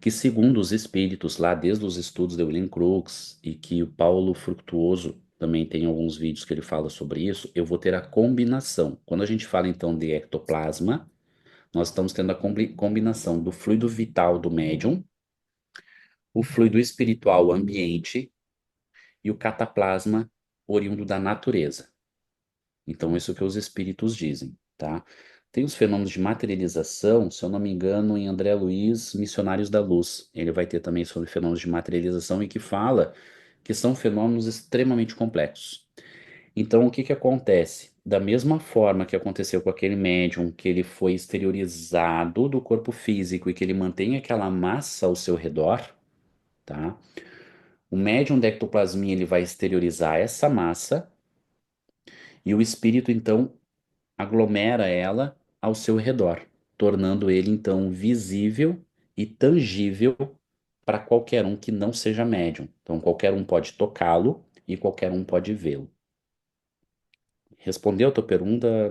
que segundo os espíritos lá, desde os estudos de William Crookes e que o Paulo Fructuoso também tem alguns vídeos que ele fala sobre isso, eu vou ter a combinação. Quando a gente fala então de ectoplasma, nós estamos tendo a combinação do fluido vital do médium, o fluido espiritual ambiente e o cataplasma oriundo da natureza. Então, isso que os espíritos dizem, tá? Tem os fenômenos de materialização, se eu não me engano, em André Luiz, Missionários da Luz. Ele vai ter também sobre fenômenos de materialização e que fala que são fenômenos extremamente complexos. Então, o que que acontece? Da mesma forma que aconteceu com aquele médium, que ele foi exteriorizado do corpo físico e que ele mantém aquela massa ao seu redor, tá? O médium da ectoplasmia ele vai exteriorizar essa massa e o espírito, então, aglomera ela ao seu redor, tornando ele então visível e tangível para qualquer um que não seja médium. Então, qualquer um pode tocá-lo e qualquer um pode vê-lo. Respondeu a tua pergunta,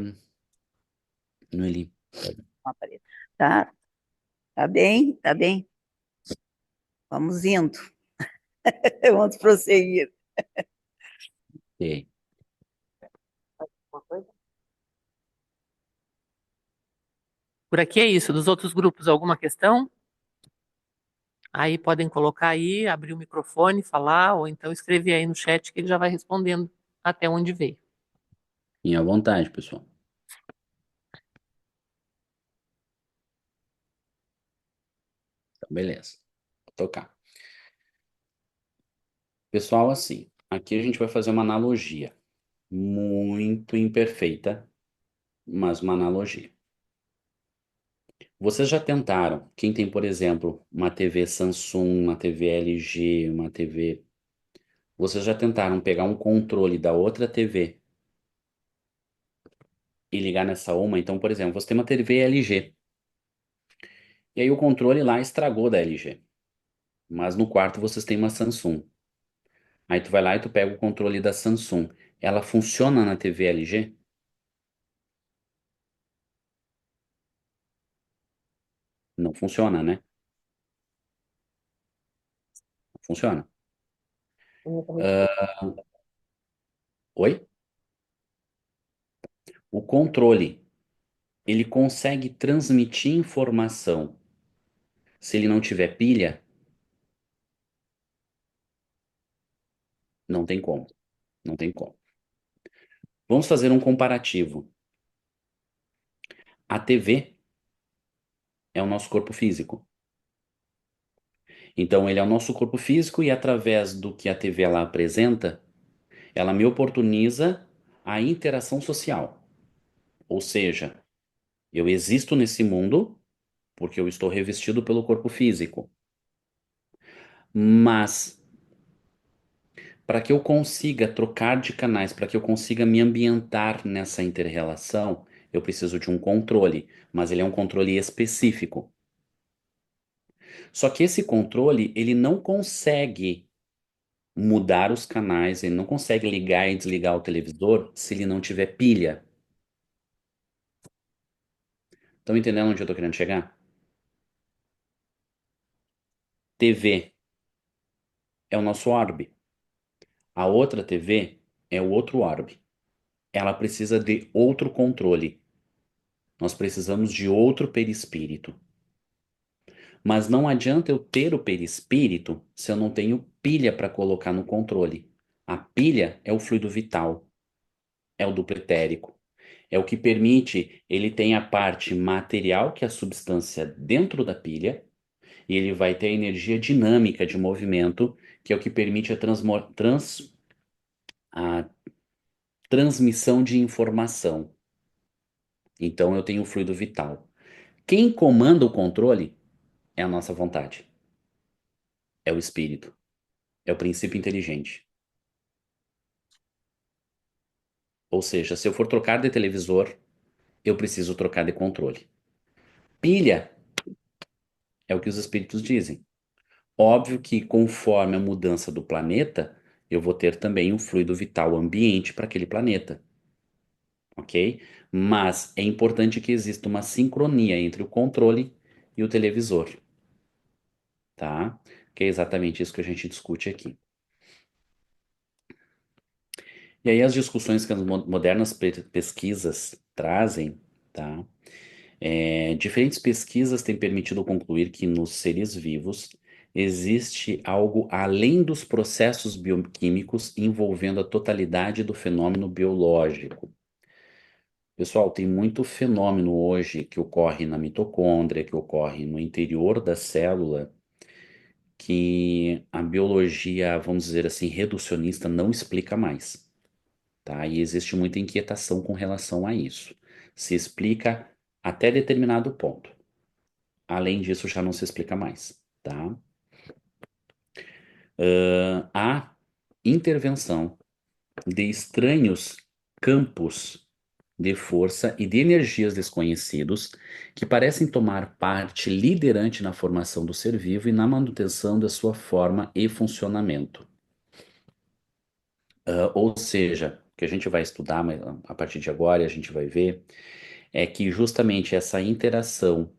Noeli?
Aparelho. Tá, tá bem, tá bem. Vamos indo. Vamos prosseguir.
Ok.
Uma coisa?
Por aqui é isso. Dos outros grupos, alguma questão? Aí podem colocar aí, abrir o microfone, falar, ou então escrever aí no chat que ele já vai respondendo até onde veio.
Fiquem à vontade, pessoal. Então, beleza. Vou tocar. Pessoal, assim, aqui a gente vai fazer uma analogia. Muito imperfeita, mas uma analogia. Vocês já tentaram, quem tem, por exemplo, uma TV Samsung, uma TV LG, uma TV. Vocês já tentaram pegar um controle da outra TV e ligar nessa uma? Então, por exemplo, você tem uma TV LG. E aí o controle lá estragou da LG. Mas no quarto vocês têm uma Samsung. Aí tu vai lá e tu pega o controle da Samsung. Ela funciona na TV LG? Não funciona, né? Funciona. Ah, oi? O controle, ele consegue transmitir informação se ele não tiver pilha? Não tem como. Não tem como. Vamos fazer um comparativo. A TV é o nosso corpo físico. Então, ele é o nosso corpo físico e através do que a TV ela apresenta, ela me oportuniza a interação social. Ou seja, eu existo nesse mundo porque eu estou revestido pelo corpo físico. Mas para que eu consiga trocar de canais, para que eu consiga me ambientar nessa inter-relação, eu preciso de um controle, mas ele é um controle específico. Só que esse controle, ele não consegue mudar os canais, ele não consegue ligar e desligar o televisor se ele não tiver pilha. Estão entendendo onde eu estou querendo chegar? TV é o nosso orbe. A outra TV é o outro orbe. Ela precisa de outro controle. Nós precisamos de outro perispírito. Mas não adianta eu ter o perispírito se eu não tenho pilha para colocar no controle. A pilha é o fluido vital, é o duplo etérico. É o que permite, ele tem a parte material, que é a substância dentro da pilha, e ele vai ter a energia dinâmica de movimento, que é o que permite a transmissão de informação. Então eu tenho o fluido vital. Quem comanda o controle é a nossa vontade, é o espírito, é o princípio inteligente. Ou seja, se eu for trocar de televisor, eu preciso trocar de controle. Pilha é o que os espíritos dizem. Óbvio que conforme a mudança do planeta, eu vou ter também um fluido vital ambiente para aquele planeta, ok? Mas é importante que exista uma sincronia entre o controle e o televisor, tá? Que é exatamente isso que a gente discute aqui. E aí as discussões que as modernas pesquisas trazem, tá? Diferentes pesquisas têm permitido concluir que nos seres vivos existe algo além dos processos bioquímicos envolvendo a totalidade do fenômeno biológico. Pessoal, tem muito fenômeno hoje que ocorre na mitocôndria, que ocorre no interior da célula, que a biologia, vamos dizer assim, reducionista não explica mais, tá? E existe muita inquietação com relação a isso. Se explica até determinado ponto. Além disso, já não se explica mais, tá? Há intervenção de estranhos campos de força e de energias desconhecidos que parecem tomar parte liderante na formação do ser vivo e na manutenção da sua forma e funcionamento. Ou seja, o que a gente vai estudar a partir de agora, e a gente vai ver, é que justamente essa interação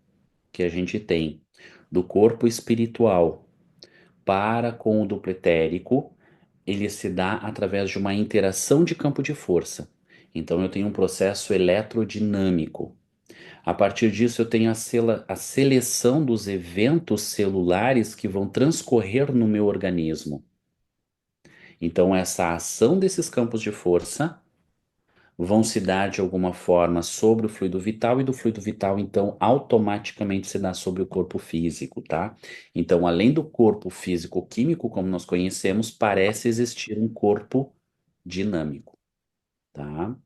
que a gente tem do corpo espiritual para com o duplo etérico, ele se dá através de uma interação de campo de força. Então eu tenho um processo eletrodinâmico. A partir disso, eu tenho a seleção dos eventos celulares que vão transcorrer no meu organismo. Então, essa ação desses campos de força vão se dar de alguma forma sobre o fluido vital e do fluido vital, então, automaticamente se dá sobre o corpo físico, tá? Então, além do corpo físico-químico, como nós conhecemos, parece existir um corpo dinâmico, tá?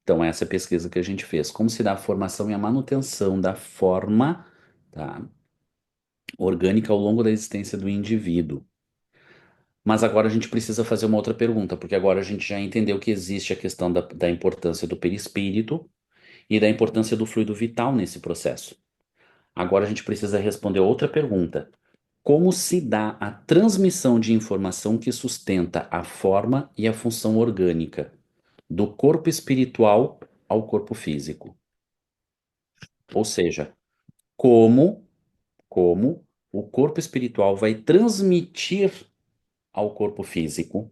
Então, essa é a pesquisa que a gente fez. Como se dá a formação e a manutenção da forma, tá, orgânica ao longo da existência do indivíduo. Mas agora a gente precisa fazer uma outra pergunta, porque agora a gente já entendeu que existe a questão da importância do perispírito e da importância do fluido vital nesse processo. Agora a gente precisa responder outra pergunta. Como se dá a transmissão de informação que sustenta a forma e a função orgânica do corpo espiritual ao corpo físico? Ou seja, como o corpo espiritual vai transmitir ao corpo físico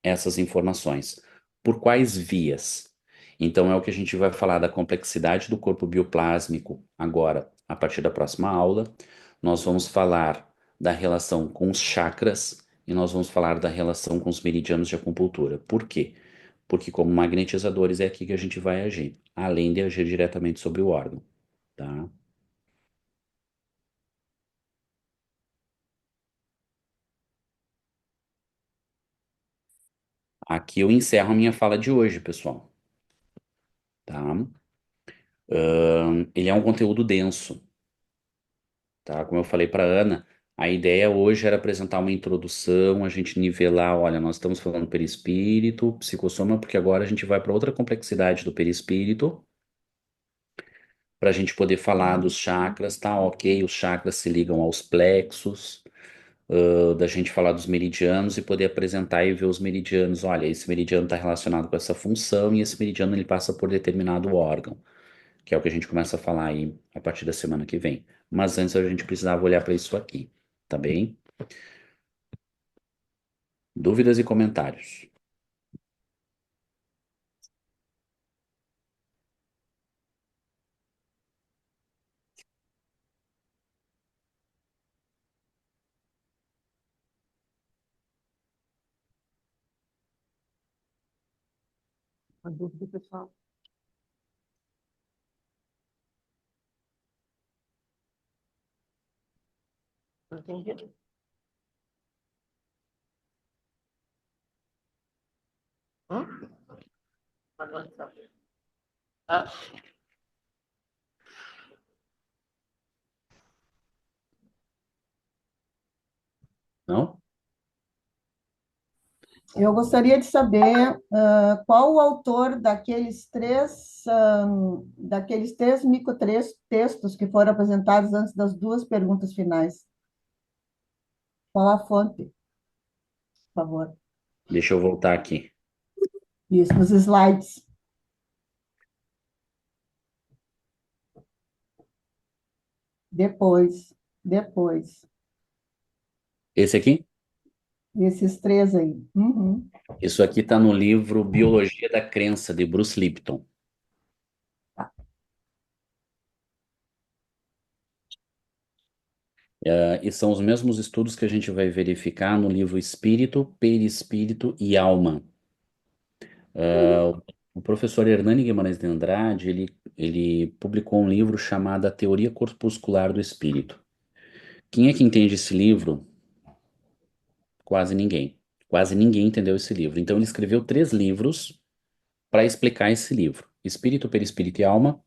essas informações. Por quais vias? Então é o que a gente vai falar da complexidade do corpo bioplásmico agora, a partir da próxima aula. Nós vamos falar da relação com os chakras e nós vamos falar da relação com os meridianos de acupuntura. Por quê? Porque como magnetizadores é aqui que a gente vai agir, além de agir diretamente sobre o órgão, tá? Aqui eu encerro a minha fala de hoje, pessoal, tá? Ele é um conteúdo denso, tá? Como eu falei para Ana, a ideia hoje era apresentar uma introdução, a gente nivelar, olha, nós estamos falando perispírito, psicossoma, porque agora a gente vai para outra complexidade do perispírito, para a gente poder falar dos chakras, tá? Ok, os chakras se ligam aos plexos, da gente falar dos meridianos e poder apresentar e ver os meridianos. Olha, esse meridiano está relacionado com essa função e esse meridiano ele passa por determinado órgão, que é o que a gente começa a falar aí a partir da semana que vem. Mas antes a gente precisava olhar para isso aqui, tá bem? Dúvidas e comentários?
Uma dúvida, pessoal? Não entendi. Hum? Avançar. Ah,
Não?
Eu gostaria de saber qual o autor daqueles três microtextos que foram apresentados antes das duas perguntas finais. Qual a fonte, por favor?
Deixa eu voltar aqui.
Isso, nos slides. Depois.
Esse aqui?
Esses três aí. Uhum.
Isso aqui está no livro Biologia da Crença, de Bruce Lipton. E são os mesmos estudos que a gente vai verificar no livro Espírito, Perispírito e Alma. O professor Hernani Guimarães de Andrade, ele publicou um livro chamado A Teoria Corpuscular do Espírito. Quem é que entende esse livro? Quase ninguém. Quase ninguém entendeu esse livro. Então ele escreveu 3 livros para explicar esse livro. Espírito, Perispírito e Alma,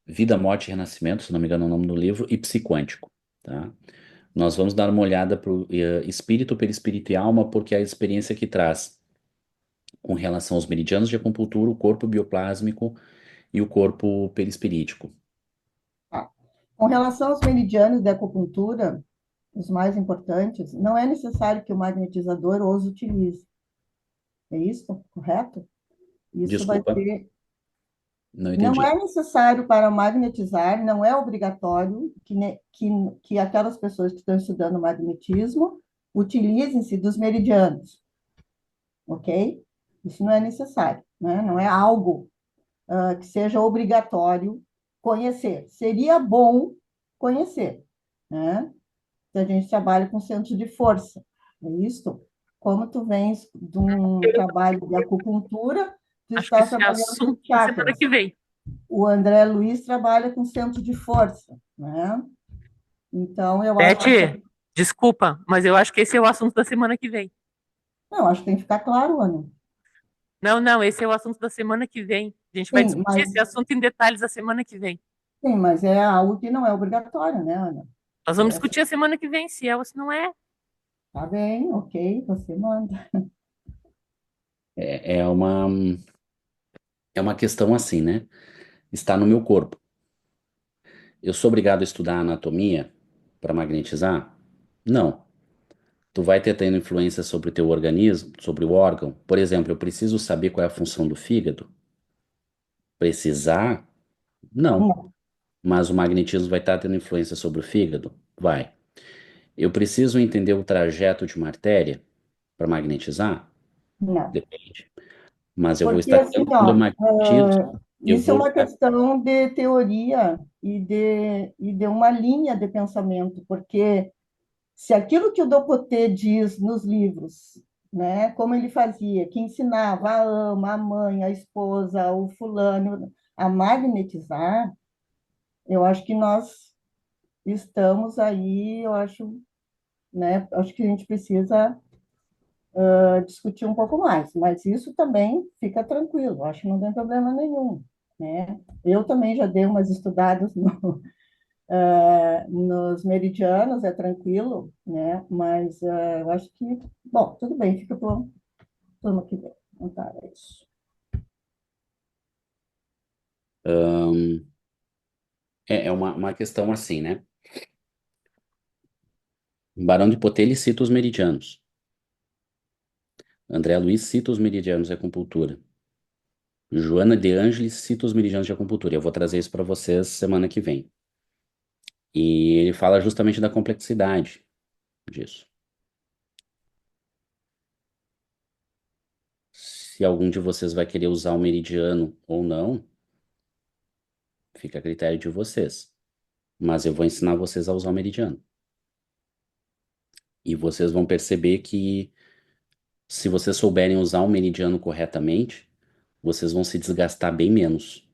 Vida, Morte e Renascimento, se não me engano é o nome do livro, e Psiquântico, tá? Nós vamos dar uma olhada para o espírito, perispírito e alma, porque é a experiência que traz com relação aos meridianos de acupuntura, o corpo bioplásmico e o corpo perispirítico.
Tá. Com relação aos meridianos de acupuntura, os mais importantes, não é necessário que o magnetizador os utilize. É isso? Correto? Isso vai
Desculpa,
ser.
não
Não
entendi.
é necessário para magnetizar, não é obrigatório que aquelas pessoas que estão estudando magnetismo utilizem-se dos meridianos, ok? Isso não é necessário, né? Não é algo que seja obrigatório conhecer. Seria bom conhecer, né? Se a gente trabalha com centro de força, é isso? Como tu vens de um trabalho de acupuntura, tu
Acho que
está
esse é
trabalhando com
assunto da semana
chakras.
que vem.
O André Luiz trabalha com centro de força, né? Então, eu acho que...
Beth, desculpa, mas eu acho que esse é o assunto da semana que vem.
Não, acho que tem que ficar claro, Ana.
Não, não, esse é o assunto da semana que vem. A gente vai
Sim,
discutir esse assunto em detalhes a semana que vem.
mas é algo que não é obrigatório, né, Ana?
Nós vamos discutir a semana que vem, se é ou se não é.
Tá bem, ok, você manda.
É, é uma questão assim, né? Está no meu corpo. Eu sou obrigado a estudar anatomia para magnetizar? Não. Tu vai ter tendo influência sobre o teu organismo, sobre o órgão. Por exemplo, eu preciso saber qual é a função do fígado? Precisar? Não.
Não,
Mas o magnetismo vai estar tendo influência sobre o fígado? Vai. Eu preciso entender o trajeto de uma artéria para magnetizar?
não.
Depende. Mas eu vou
Porque,
estar
assim,
quando eu
ó,
magnetizo, eu
isso é
vou
uma
estar.
questão de teoria e de uma linha de pensamento, porque se aquilo que o Dopotê diz nos livros, né, como ele fazia, que ensinava a ama, a mãe, a esposa, o fulano a magnetizar, eu acho que nós estamos aí, eu acho, né, acho que a gente precisa discutir um pouco mais, mas isso também fica tranquilo, acho que não tem problema nenhum, né? Eu também já dei umas estudadas nos meridianos, é tranquilo, né? Mas eu acho que, bom, tudo bem, fica para o turno que vem. Então, tá, é isso.
É uma questão assim, né? Barão de Potê, ele cita os meridianos. André Luiz cita os meridianos de acupuntura. Joana de Ângeles cita os meridianos de acupuntura. Eu vou trazer isso para vocês semana que vem. E ele fala justamente da complexidade disso. Se algum de vocês vai querer usar o meridiano ou não, fica a critério de vocês. Mas eu vou ensinar vocês a usar o meridiano. E vocês vão perceber que se vocês souberem usar o meridiano corretamente, vocês vão se desgastar bem menos.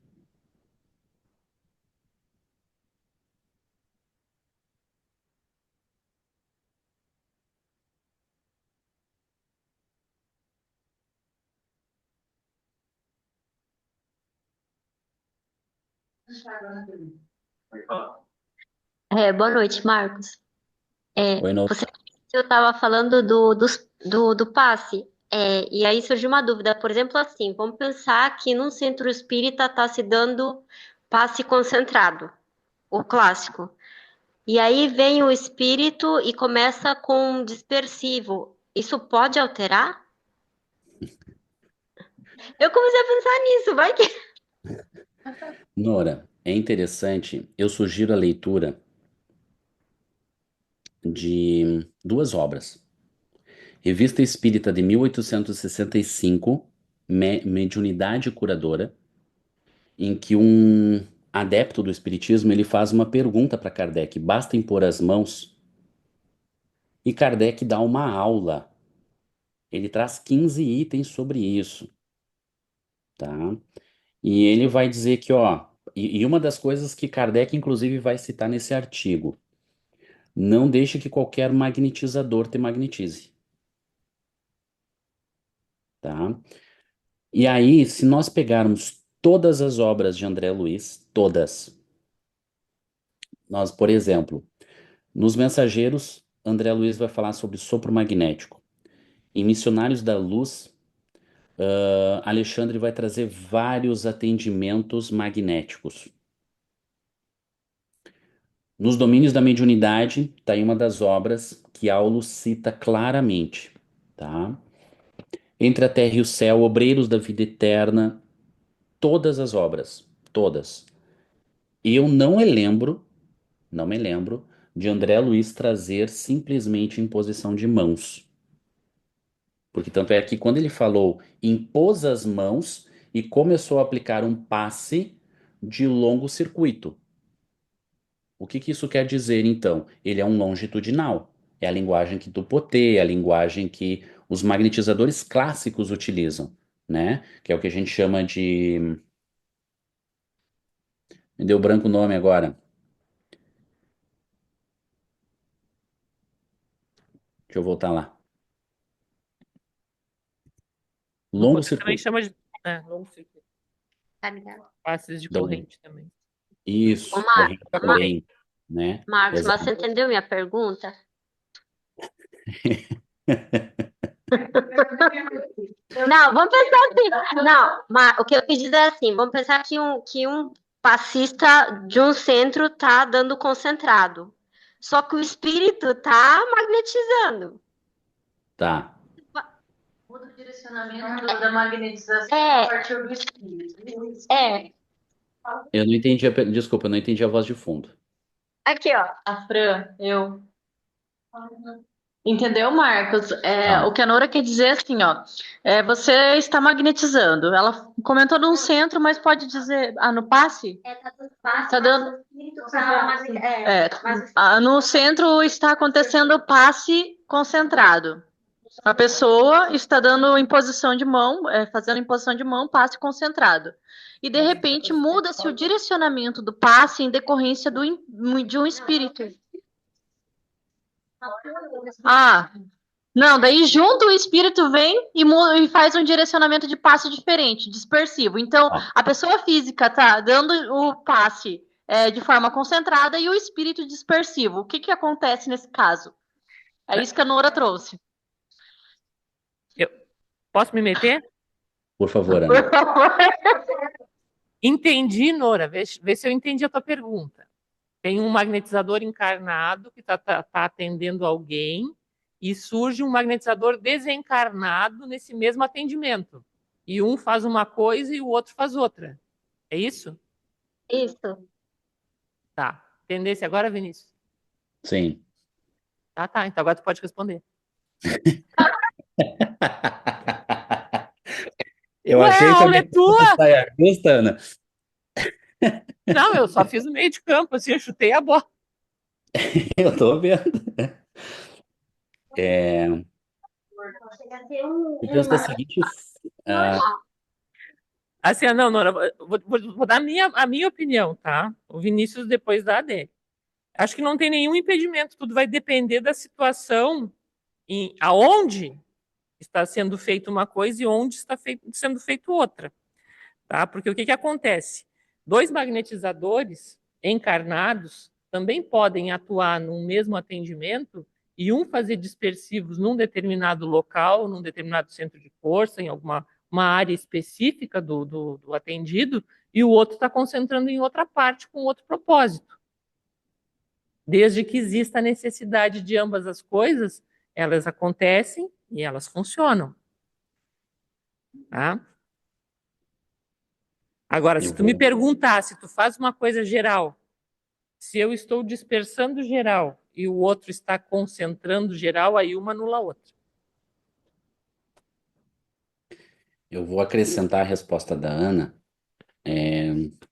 Boa noite, Marcos.
Oi, no...
Você eu estava falando do passe, e aí surgiu uma dúvida. Por exemplo, assim, vamos pensar que num centro espírita está se dando passe concentrado, o clássico. E aí vem o espírito e começa com um dispersivo. Isso pode alterar? Eu comecei a pensar nisso, vai que.
Nora, é interessante. Eu sugiro a leitura de duas obras. Revista Espírita de 1865, Mediunidade Curadora, em que um adepto do espiritismo ele faz uma pergunta para Kardec: basta impor as mãos? E Kardec dá uma aula. Ele traz 15 itens sobre isso, tá? E ele vai dizer que, ó, e uma das coisas que Kardec inclusive vai citar nesse artigo, não deixe que qualquer magnetizador te magnetize, tá? E aí, se nós pegarmos todas as obras de André Luiz, todas, nós, por exemplo, nos Mensageiros, André Luiz vai falar sobre sopro magnético. Em Missionários da Luz, Alexandre vai trazer vários atendimentos magnéticos. Nos domínios da mediunidade, está aí uma das obras que Aulo cita claramente, tá? Entre a terra e o céu, obreiros da vida eterna, todas as obras, todas. Eu não me lembro de André Luiz trazer simplesmente imposição de mãos. Porque tanto é que quando ele falou impôs as mãos e começou a aplicar um passe de longo circuito. O que que isso quer dizer, então? Ele é um longitudinal. É a linguagem que Dupotê, é a linguagem que os magnetizadores clássicos utilizam, né? Que é o que a gente chama de... Me deu branco o nome agora. Deixa eu voltar lá. Longo
Você também
circuito.
chama de longo circuito.
Tá ligado?
Passes de
Então,
corrente também.
Ô,
isso,
Mar
corrente
Da
Mar
corrente.
corrente, né?
Marcos, mas você
Exato.
entendeu minha pergunta? Não, vamos pensar assim. Não, o que eu quis dizer é assim, vamos pensar que um passista de um centro tá dando concentrado. Só que o espírito tá magnetizando.
Tá.
Muda o direcionamento da magnetização
É.
a partir do espírito.
É,
Eu não entendi Desculpa, eu não entendi a voz de fundo.
aqui, ó.
A Fran, eu. Entendeu, Marcos?
Tá.
O que a Nora quer dizer é assim, ó. Você está magnetizando. Ela comentou num centro, mas pode dizer. No passe? Tá dando. No centro está acontecendo o passe concentrado. A pessoa está dando imposição de mão, fazendo imposição de mão, passe concentrado. E de repente muda-se o direcionamento do passe em decorrência de um espírito. Não, daí junto o espírito vem e faz um direcionamento de passe diferente, dispersivo. Então,
Ó,
a pessoa física tá dando o passe de forma concentrada e o espírito dispersivo. O que que acontece nesse caso? É isso que a Nora trouxe.
Posso me meter?
por favor,
Por
Ana.
favor.
Entendi, Nora. Vê se eu entendi a tua pergunta. Tem um magnetizador encarnado que está atendendo alguém e surge um magnetizador desencarnado nesse mesmo atendimento. E um faz uma coisa e o outro faz outra. É isso?
Isso.
Tá. Entendesse agora, Vinícius?
Sim.
Tá. Então agora tu pode responder.
Eu
Ué,
achei
a
que a
aula
minha
é tua!
saia justa, Ana.
Não, eu só fiz o meio de campo, assim, eu chutei a bola.
Eu tô vendo. É, eu penso da seguinte, ah,
Assim, não, Nora, vou dar a minha opinião, tá? O Vinícius depois dá a dele. Acho que não tem nenhum impedimento, tudo vai depender da situação aonde está sendo feita uma coisa e onde está sendo feito outra, tá? Porque o que que acontece? Dois magnetizadores encarnados também podem atuar num mesmo atendimento e um fazer dispersivos num determinado local, num determinado centro de força, em alguma uma área específica do atendido, e o outro está concentrando em outra parte com outro propósito. Desde que exista a necessidade de ambas as coisas, elas acontecem e elas funcionam. Tá? Agora,
eu
se tu me
vou.
perguntar se tu faz uma coisa geral, se eu estou dispersando geral e o outro está concentrando geral, aí uma anula a outra.
Eu vou acrescentar a resposta da Ana,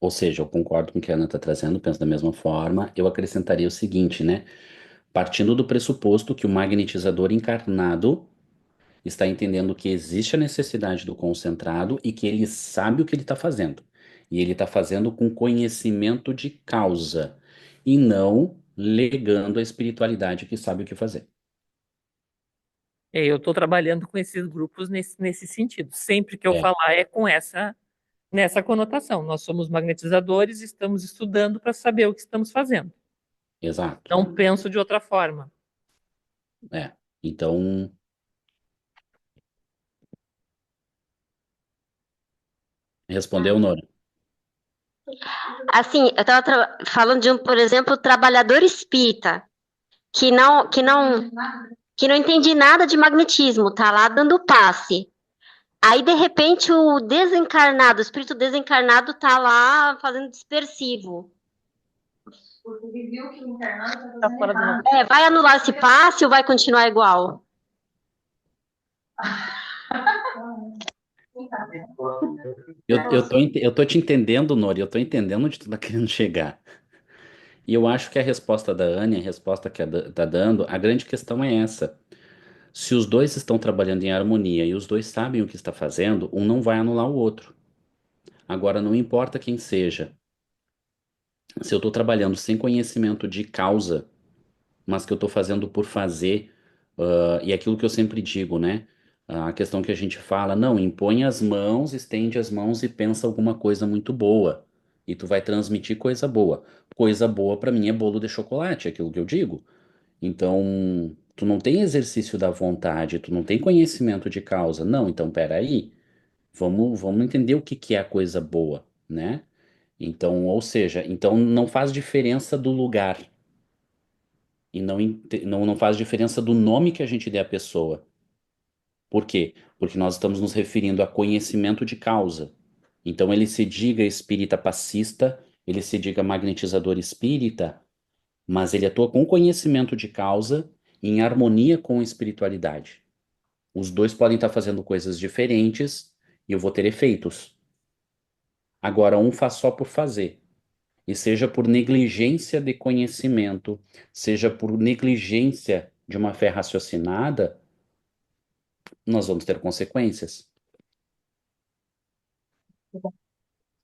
ou seja, eu concordo com o que a Ana está trazendo, penso da mesma forma. Eu acrescentaria o seguinte, né? Partindo do pressuposto que o magnetizador encarnado está entendendo que existe a necessidade do concentrado e que ele sabe o que ele está fazendo. E ele está fazendo com conhecimento de causa e não legando a espiritualidade que sabe o que fazer.
Eu estou trabalhando com esses grupos nesse sentido. Sempre que eu
É,
falar é com nessa conotação. Nós somos magnetizadores, estamos estudando para saber o que estamos fazendo.
exato.
Não penso de outra forma.
É. Então, Respondeu, Nora?
Assim, eu estava falando de um, por exemplo, trabalhador espírita que não entende nada de magnetismo, tá lá dando passe. Aí, de repente, o desencarnado, o espírito desencarnado tá lá fazendo dispersivo.
Tá fora do nosso.
Vai anular esse passe ou vai continuar igual?
Eu tô te entendendo, Nori, eu tô entendendo onde tu tá querendo chegar. E eu acho que a resposta da Anne, a resposta que tá dando, a grande questão é essa. Se os dois estão trabalhando em harmonia e os dois sabem o que está fazendo, um não vai anular o outro. Agora, não importa quem seja, se eu estou trabalhando sem conhecimento de causa, mas que eu estou fazendo por fazer, e aquilo que eu sempre digo, né? A questão que a gente fala, não, impõe as mãos, estende as mãos e pensa alguma coisa muito boa. E tu vai transmitir coisa boa. Coisa boa para mim é bolo de chocolate, é aquilo que eu digo. Então, tu não tem exercício da vontade, tu não tem conhecimento de causa. Não, então peraí, vamos entender o que que é a coisa boa, né? Então, ou seja, então não faz diferença do lugar e não faz diferença do nome que a gente dê à pessoa. Por quê? Porque nós estamos nos referindo a conhecimento de causa. Então, ele se diga espírita passista, ele se diga magnetizador espírita, mas ele atua com conhecimento de causa em harmonia com a espiritualidade. Os dois podem estar fazendo coisas diferentes e eu vou ter efeitos. Agora, um faz só por fazer. E seja por negligência de conhecimento, seja por negligência de uma fé raciocinada, nós vamos ter consequências.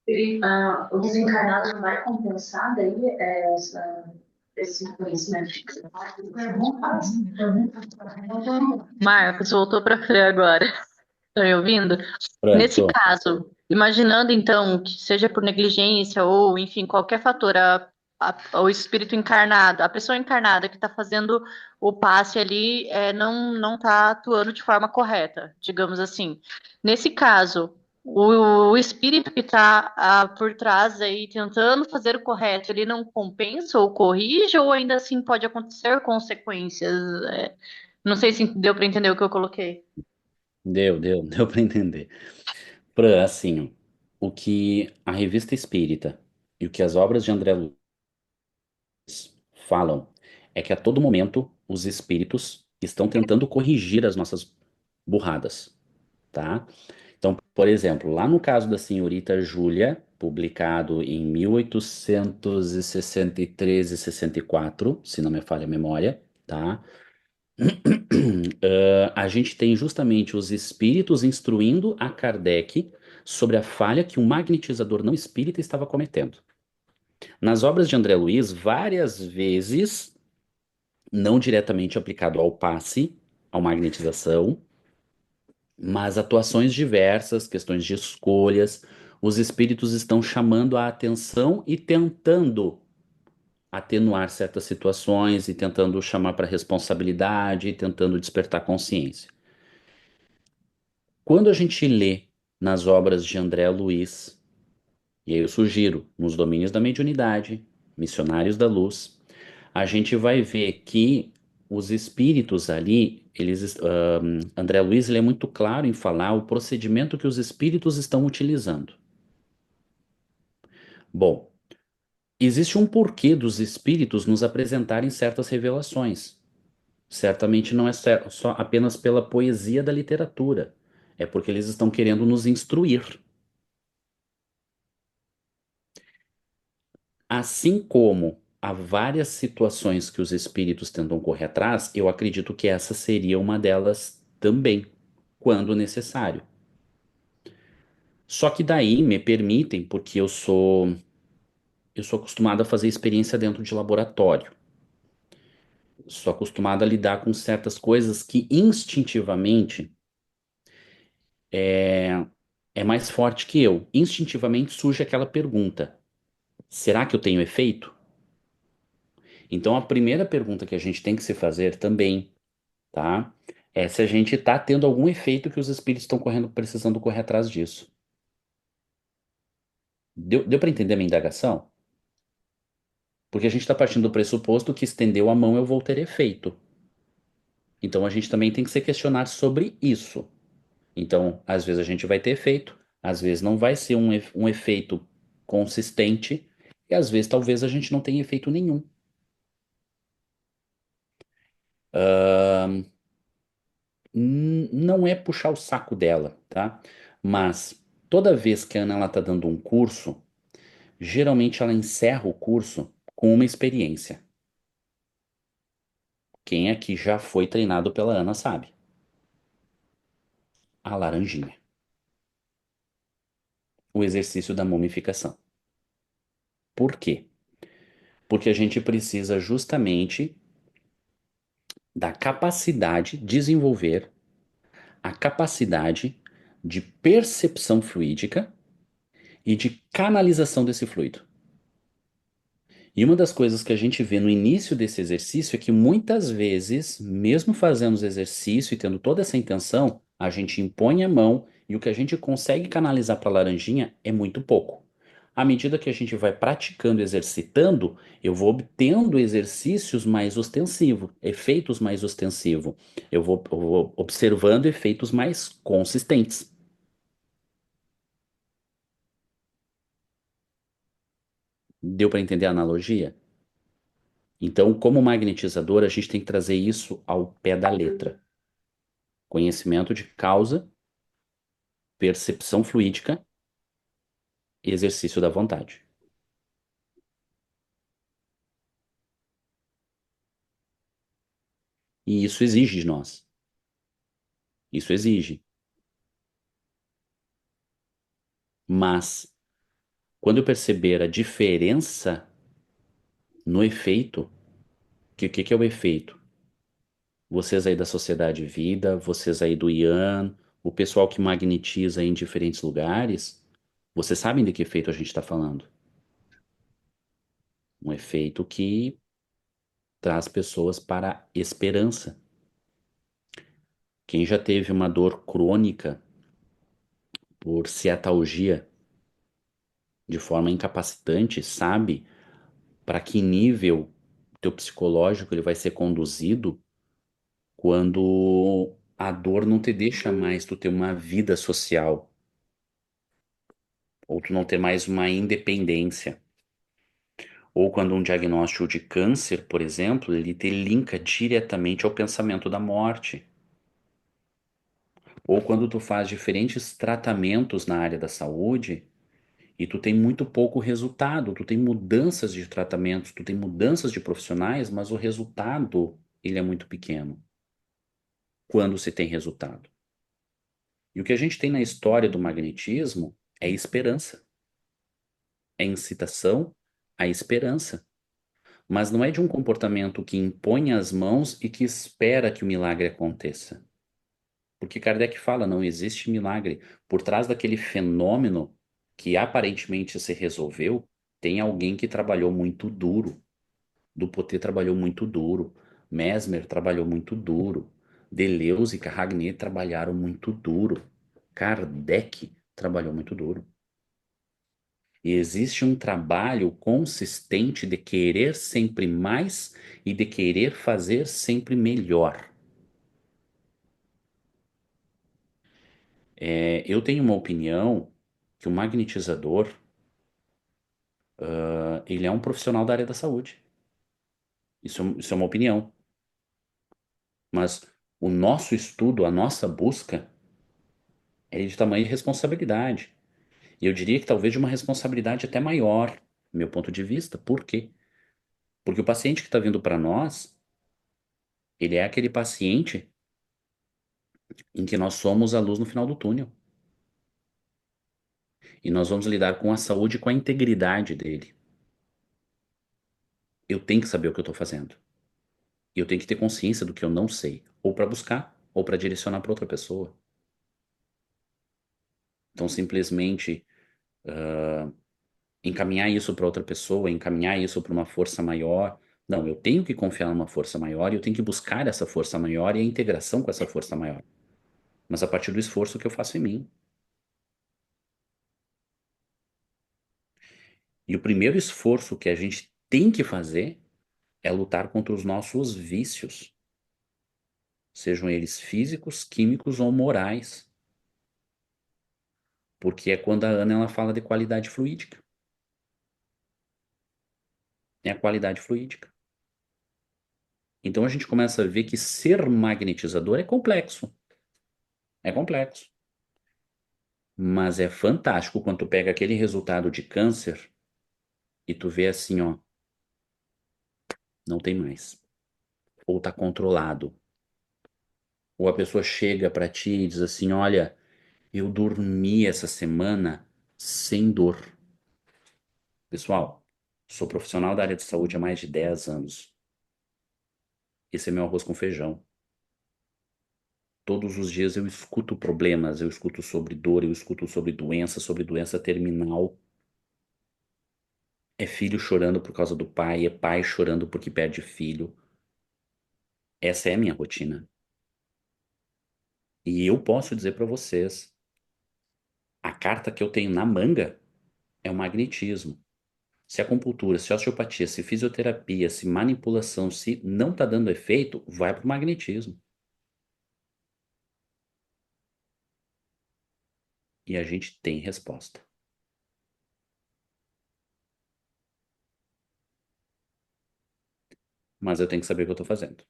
O desencarnado não vai compensar daí esse conhecimento que você faz? Marcos, voltou para Fran agora. Tá me ouvindo? Nesse
Pronto.
caso, imaginando então que seja por negligência ou, enfim, qualquer fator, o espírito encarnado, a pessoa encarnada que está fazendo o passe ali não está atuando de forma correta, digamos assim. Nesse caso, o espírito que está por trás aí tentando fazer o correto, ele não compensa ou corrige, ou ainda assim pode acontecer consequências? Não sei se deu para entender o que eu coloquei.
Deu para entender. Pra, assim, o que a revista Espírita e o que as obras de André Luiz falam é que a todo momento os espíritos estão tentando corrigir as nossas burradas, tá? Então, por exemplo, lá no caso da senhorita Júlia, publicado em 1863 e 64, se não me falha a memória, tá? A gente tem justamente os espíritos instruindo a Kardec sobre a falha que um magnetizador não espírita estava cometendo. Nas obras de André Luiz, várias vezes, não diretamente aplicado ao passe, à magnetização, mas atuações diversas, questões de escolhas, os espíritos estão chamando a atenção e tentando atenuar certas situações e tentando chamar para responsabilidade e tentando despertar consciência. Quando a gente lê nas obras de André Luiz, e aí eu sugiro, nos domínios da mediunidade, Missionários da Luz, a gente vai ver que os espíritos ali, André Luiz ele é muito claro em falar o procedimento que os espíritos estão utilizando. Bom, existe um porquê dos espíritos nos apresentarem certas revelações. Certamente não é só apenas pela poesia da literatura, é porque eles estão querendo nos instruir. Assim como há várias situações que os espíritos tentam correr atrás, eu acredito que essa seria uma delas também, quando necessário. Só que daí me permitem, porque eu sou acostumado a fazer experiência dentro de laboratório. Sou acostumado a lidar com certas coisas que instintivamente é mais forte que eu. Instintivamente surge aquela pergunta: será que eu tenho efeito? Então a primeira pergunta que a gente tem que se fazer também, tá? É se a gente tá tendo algum efeito que os espíritos estão correndo, precisando correr atrás disso. Deu para entender a minha indagação? Porque a gente está partindo do pressuposto que estendeu a mão eu vou ter efeito. Então a gente também tem que se questionar sobre isso. Então, às vezes a gente vai ter efeito, às vezes não vai ser um efeito consistente, e às vezes talvez a gente não tenha efeito nenhum. Não é puxar o saco dela, tá? Mas toda vez que a Ana ela tá dando um curso, geralmente ela encerra o curso com uma experiência. Quem aqui já foi treinado pela Ana sabe. A laranjinha. O exercício da mumificação. Por quê? Porque a gente precisa justamente da capacidade, desenvolver a capacidade de percepção fluídica e de canalização desse fluido. E uma das coisas que a gente vê no início desse exercício é que muitas vezes, mesmo fazendo o exercício e tendo toda essa intenção, a gente impõe a mão e o que a gente consegue canalizar para a laranjinha é muito pouco. À medida que a gente vai praticando, exercitando, eu vou obtendo exercícios mais ostensivos, efeitos mais ostensivos. Eu vou observando efeitos mais consistentes. Deu para entender a analogia? Então, como magnetizador, a gente tem que trazer isso ao pé da letra. Conhecimento de causa, percepção fluídica e exercício da vontade. E isso exige de nós. Isso exige. Mas, quando eu perceber a diferença no efeito, que o que é o efeito? Vocês aí da Sociedade Vida, vocês aí do Ian, o pessoal que magnetiza em diferentes lugares, vocês sabem de que efeito a gente está falando? Um efeito que traz pessoas para a esperança. Quem já teve uma dor crônica por ciatalgia de forma incapacitante sabe para que nível teu psicológico ele vai ser conduzido quando a dor não te deixa mais tu ter uma vida social ou tu não ter mais uma independência. Ou quando um diagnóstico de câncer, por exemplo, ele te linka diretamente ao pensamento da morte. Ou quando tu faz diferentes tratamentos na área da saúde e tu tem muito pouco resultado, tu tem mudanças de tratamentos, tu tem mudanças de profissionais, mas o resultado ele é muito pequeno. Quando se tem resultado. E o que a gente tem na história do magnetismo é esperança. É incitação à esperança. Mas não é de um comportamento que impõe as mãos e que espera que o milagre aconteça. Porque Kardec fala, não existe milagre. Por trás daquele fenômeno que aparentemente se resolveu, tem alguém que trabalhou muito duro. Dupotet trabalhou muito duro. Mesmer trabalhou muito duro. Deleuze e Carragné trabalharam muito duro. Kardec trabalhou muito duro. E existe um trabalho consistente de querer sempre mais e de querer fazer sempre melhor. Eu tenho uma opinião que o magnetizador, ele é um profissional da área da saúde. Isso é uma opinião. Mas o nosso estudo, a nossa busca, é de tamanho de responsabilidade. E eu diria que talvez de uma responsabilidade até maior, do meu ponto de vista. Por quê? Porque o paciente que está vindo para nós, ele é aquele paciente em que nós somos a luz no final do túnel. E nós vamos lidar com a saúde e com a integridade dele. Eu tenho que saber o que eu estou fazendo. E eu tenho que ter consciência do que eu não sei, ou para buscar, ou para direcionar para outra pessoa. Então, simplesmente encaminhar isso para outra pessoa, encaminhar isso para uma força maior. Não, eu tenho que confiar numa força maior e eu tenho que buscar essa força maior e a integração com essa força maior. Mas a partir do esforço que eu faço em mim. E o primeiro esforço que a gente tem que fazer é lutar contra os nossos vícios, sejam eles físicos, químicos ou morais. Porque é quando a Ana ela fala de qualidade fluídica. É a qualidade fluídica. Então a gente começa a ver que ser magnetizador é complexo. É complexo. Mas é fantástico quando tu pega aquele resultado de câncer e tu vê assim, ó, não tem mais. Ou tá controlado. Ou a pessoa chega pra ti e diz assim, olha, eu dormi essa semana sem dor. Pessoal, sou profissional da área de saúde há mais de 10 anos. Esse é meu arroz com feijão. Todos os dias eu escuto problemas, eu escuto sobre dor, eu escuto sobre doença terminal. É filho chorando por causa do pai, é pai chorando porque perde filho. Essa é a minha rotina. E eu posso dizer para vocês, a carta que eu tenho na manga é o magnetismo. Se acupuntura, se osteopatia, se fisioterapia, se manipulação, se não está dando efeito, vai para o magnetismo. E a gente tem resposta. Mas eu tenho que saber o que eu estou fazendo.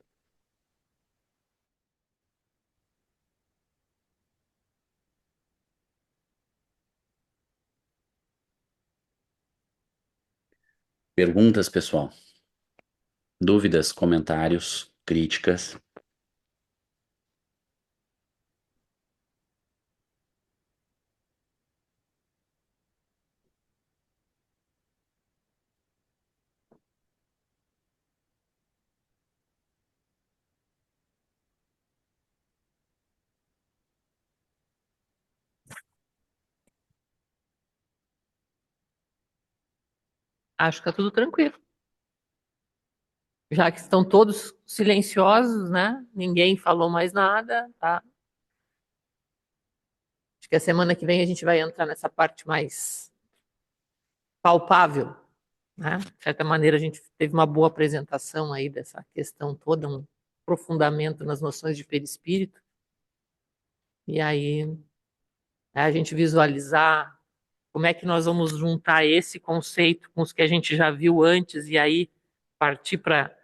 Perguntas, pessoal? Dúvidas, comentários, críticas?
Acho que tá tudo tranquilo. Já que estão todos silenciosos, né? Ninguém falou mais nada, tá? Acho que a semana que vem a gente vai entrar nessa parte mais palpável, né? De certa maneira, a gente teve uma boa apresentação aí dessa questão toda, um aprofundamento nas noções de perispírito. E aí, a gente visualizar como é que nós vamos juntar esse conceito com os que a gente já viu antes e aí partir para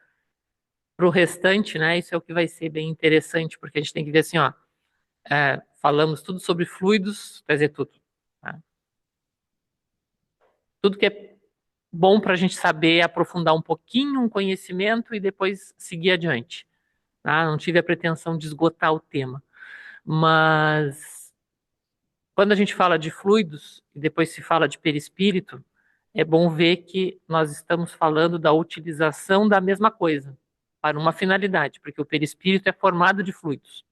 o restante, né? Isso é o que vai ser bem interessante, porque a gente tem que ver assim, ó, falamos tudo sobre fluidos, quer dizer, tudo. Tá? Tudo que é bom para a gente saber aprofundar um pouquinho um conhecimento e depois seguir adiante. Tá? Não tive a pretensão de esgotar o tema, mas quando a gente fala de fluidos e depois se fala de perispírito, é bom ver que nós estamos falando da utilização da mesma coisa para uma finalidade, porque o perispírito é formado de fluidos.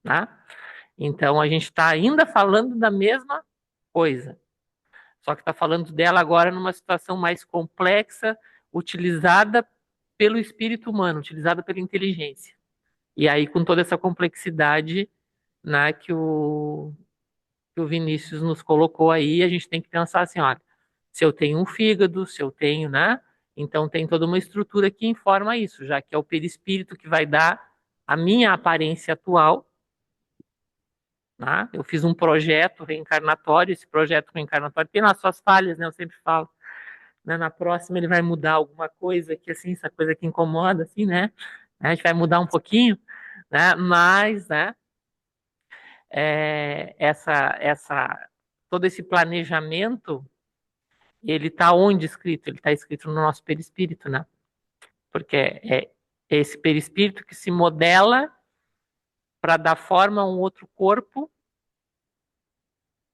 Tá? Então a gente está ainda falando da mesma coisa, só que está falando dela agora numa situação mais complexa, utilizada pelo espírito humano, utilizada pela inteligência. E aí, com toda essa complexidade, né, que o Vinícius nos colocou aí, a gente tem que pensar assim, olha, se eu tenho um fígado, se eu tenho, né? Então tem toda uma estrutura que informa isso, já que é o perispírito que vai dar a minha aparência atual, né? Eu fiz um projeto reencarnatório, esse projeto reencarnatório tem lá suas falhas, né? Eu sempre falo, né? Na próxima ele vai mudar alguma coisa que assim, essa coisa que incomoda, assim, né? A gente vai mudar um pouquinho, né? Mas, né? Todo esse planejamento, ele está onde escrito? Ele está escrito no nosso perispírito, né? Porque é esse perispírito que se modela para dar forma a um outro corpo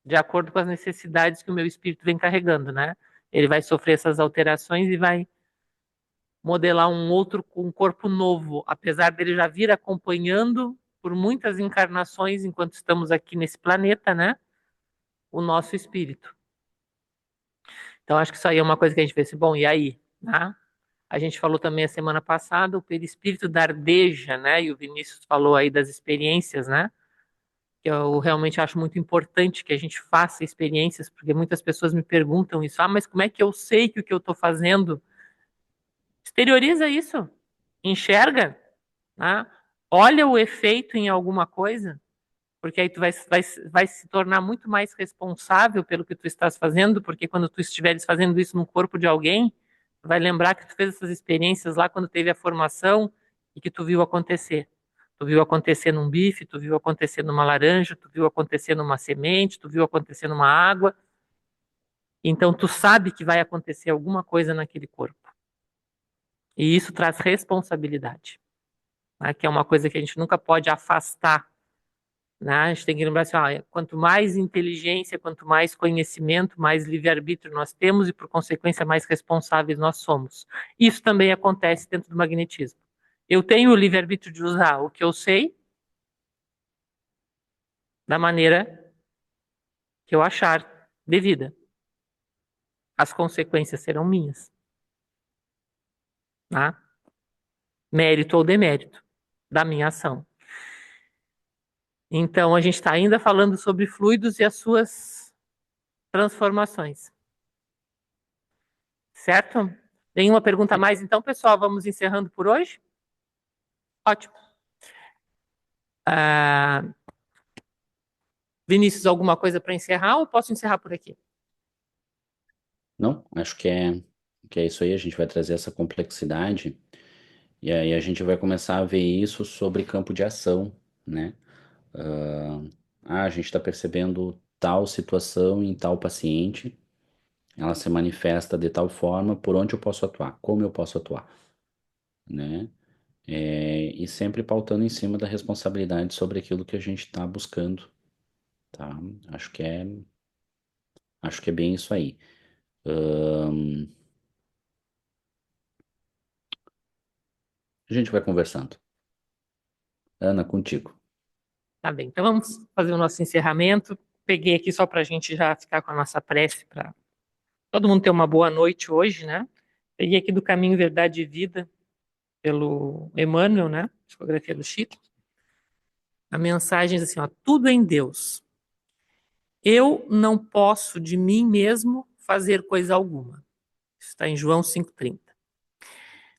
de acordo com as necessidades que o meu espírito vem carregando, né? Ele vai sofrer essas alterações e vai modelar um corpo novo, apesar dele já vir acompanhando por muitas encarnações enquanto estamos aqui nesse planeta, né? O nosso espírito. Então, acho que isso aí é uma coisa que a gente vê assim, bom, e aí? Né? A gente falou também a semana passada o perispírito da ardeja, né? E o Vinícius falou aí das experiências, né? que eu realmente acho muito importante que a gente faça experiências, porque muitas pessoas me perguntam isso, mas como é que eu sei que o que eu estou fazendo? Exterioriza isso, enxerga, né? Olha o efeito em alguma coisa, porque aí tu vai se tornar muito mais responsável pelo que tu estás fazendo, porque quando tu estiveres fazendo isso no corpo de alguém, tu vai lembrar que tu fez essas experiências lá quando teve a formação e que tu viu acontecer. Tu viu acontecer num bife, tu viu acontecer numa laranja, tu viu acontecer numa semente, tu viu acontecer numa água. Então tu sabe que vai acontecer alguma coisa naquele corpo. E isso traz responsabilidade, né? Que é uma coisa que a gente nunca pode afastar, né? A gente tem que lembrar assim, quanto mais inteligência, quanto mais conhecimento, mais livre-arbítrio nós temos e, por consequência, mais responsáveis nós somos. Isso também acontece dentro do magnetismo. Eu tenho o livre-arbítrio de usar o que eu sei da maneira que eu achar devida. As consequências serão minhas, né? Mérito ou demérito da minha ação. Então, a gente está ainda falando sobre fluidos e as suas transformações. Certo? Nenhuma pergunta a mais, então, pessoal, vamos encerrando por hoje? Ótimo. Vinícius, alguma coisa para encerrar ou posso encerrar por aqui?
Não, acho que é isso aí. A gente vai trazer essa complexidade e aí a gente vai começar a ver isso sobre campo de ação, né? A gente está percebendo tal situação em tal paciente, ela se manifesta de tal forma, por onde eu posso atuar, como eu posso atuar, né? E sempre pautando em cima da responsabilidade sobre aquilo que a gente está buscando, tá? Acho que é bem isso aí. A gente vai conversando. Ana, contigo.
Tá bem, então vamos fazer o nosso encerramento. Peguei aqui só para a gente já ficar com a nossa prece para todo mundo ter uma boa noite hoje, né? Peguei aqui do Caminho, Verdade e Vida, pelo Emmanuel, né? Psicografia do Chico. A mensagem diz assim, tudo em Deus. Eu não posso de mim mesmo fazer coisa alguma. Isso está em João 5,30.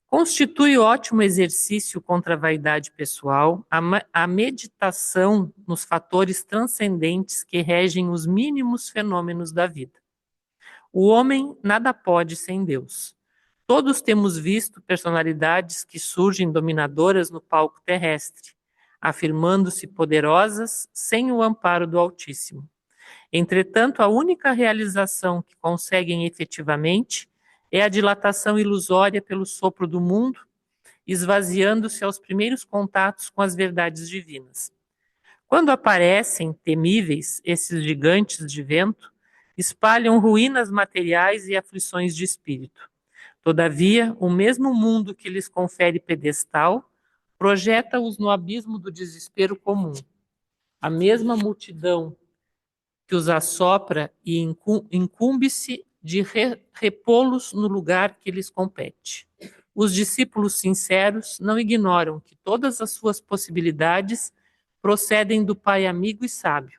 Constitui ótimo exercício contra a vaidade pessoal a meditação nos fatores transcendentes que regem os mínimos fenômenos da vida. O homem nada pode sem Deus. Todos temos visto personalidades que surgem dominadoras no palco terrestre, afirmando-se poderosas sem o amparo do Altíssimo. Entretanto, a única realização que conseguem efetivamente é a dilatação ilusória pelo sopro do mundo, esvaziando-se aos primeiros contatos com as verdades divinas. Quando aparecem, temíveis, esses gigantes de vento, espalham ruínas materiais e aflições de espírito. Todavia, o mesmo mundo que lhes confere pedestal projeta-os no abismo do desespero comum. A mesma multidão que os assopra e incumbe-se de repô-los no lugar que lhes compete. Os discípulos sinceros não ignoram que todas as suas possibilidades procedem do Pai amigo e sábio,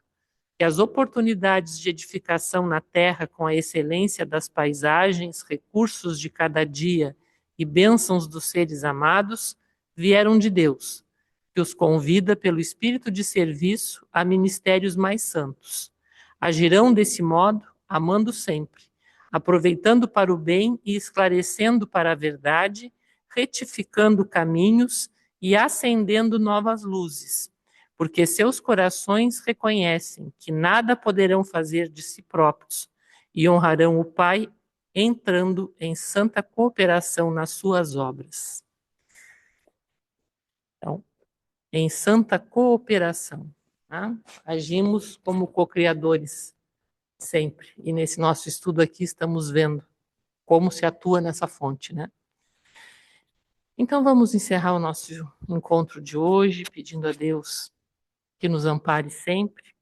que as oportunidades de edificação na terra com a excelência das paisagens, recursos de cada dia e bênçãos dos seres amados vieram de Deus, que os convida pelo espírito de serviço a ministérios mais santos. Agirão desse modo, amando sempre, aproveitando para o bem e esclarecendo para a verdade, retificando caminhos e acendendo novas luzes, porque seus corações reconhecem que nada poderão fazer de si próprios e honrarão o Pai entrando em santa cooperação nas suas obras. Então, em santa cooperação, tá? Agimos como co-criadores sempre. E nesse nosso estudo aqui estamos vendo como se atua nessa fonte, né? Então vamos encerrar o nosso encontro de hoje, pedindo a Deus que nos ampare sempre,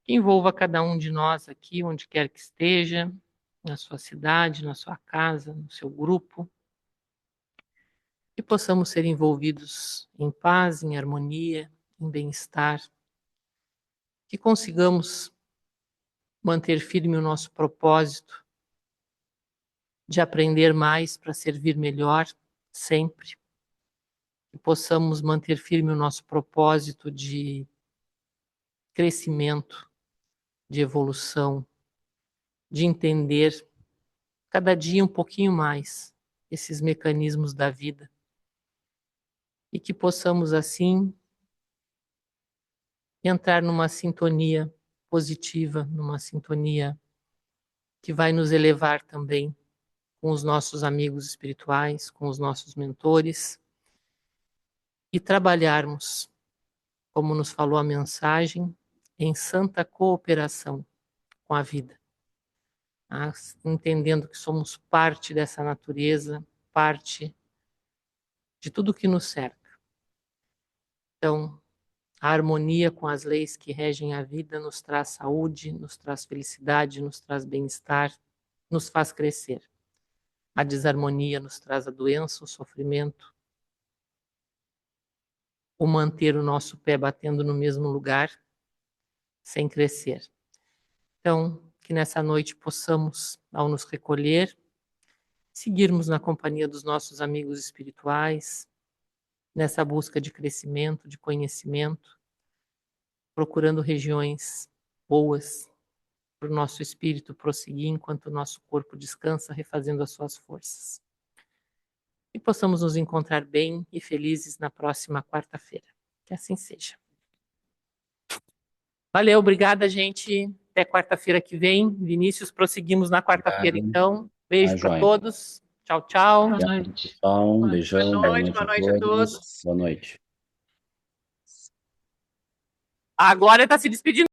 que envolva cada um de nós aqui, onde quer que esteja, na sua cidade, na sua casa, no seu grupo, que possamos ser envolvidos em paz, em harmonia, em bem-estar, que consigamos manter firme o nosso propósito de aprender mais para servir melhor sempre, que possamos manter firme o nosso propósito de crescimento, de evolução, de entender cada dia um pouquinho mais esses mecanismos da vida e que possamos assim entrar numa sintonia positiva, numa sintonia que vai nos elevar também com os nossos amigos espirituais, com os nossos mentores e trabalharmos, como nos falou a mensagem, em santa cooperação com a vida, entendendo que somos parte dessa natureza, parte de tudo que nos cerca. Então, a harmonia com as leis que regem a vida nos traz saúde, nos traz felicidade, nos traz bem-estar, nos faz crescer. A desarmonia nos traz a doença, o sofrimento, o manter o nosso pé batendo no mesmo lugar, sem crescer. Então, que nessa noite possamos, ao nos recolher, seguirmos na companhia dos nossos amigos espirituais, nessa busca de crescimento, de conhecimento, procurando regiões boas para o nosso espírito prosseguir enquanto o nosso corpo descansa, refazendo as suas forças. E possamos nos encontrar bem e felizes na próxima quarta-feira. Que assim seja. Valeu, obrigada, gente. Até quarta-feira que vem. Vinícius, prosseguimos na quarta-feira, então. Beijo para todos. Tchau, tchau.
Boa noite.
Pessoal, um beijão.
Boa noite a todos.
Boa noite.
A Glória está se despedindo.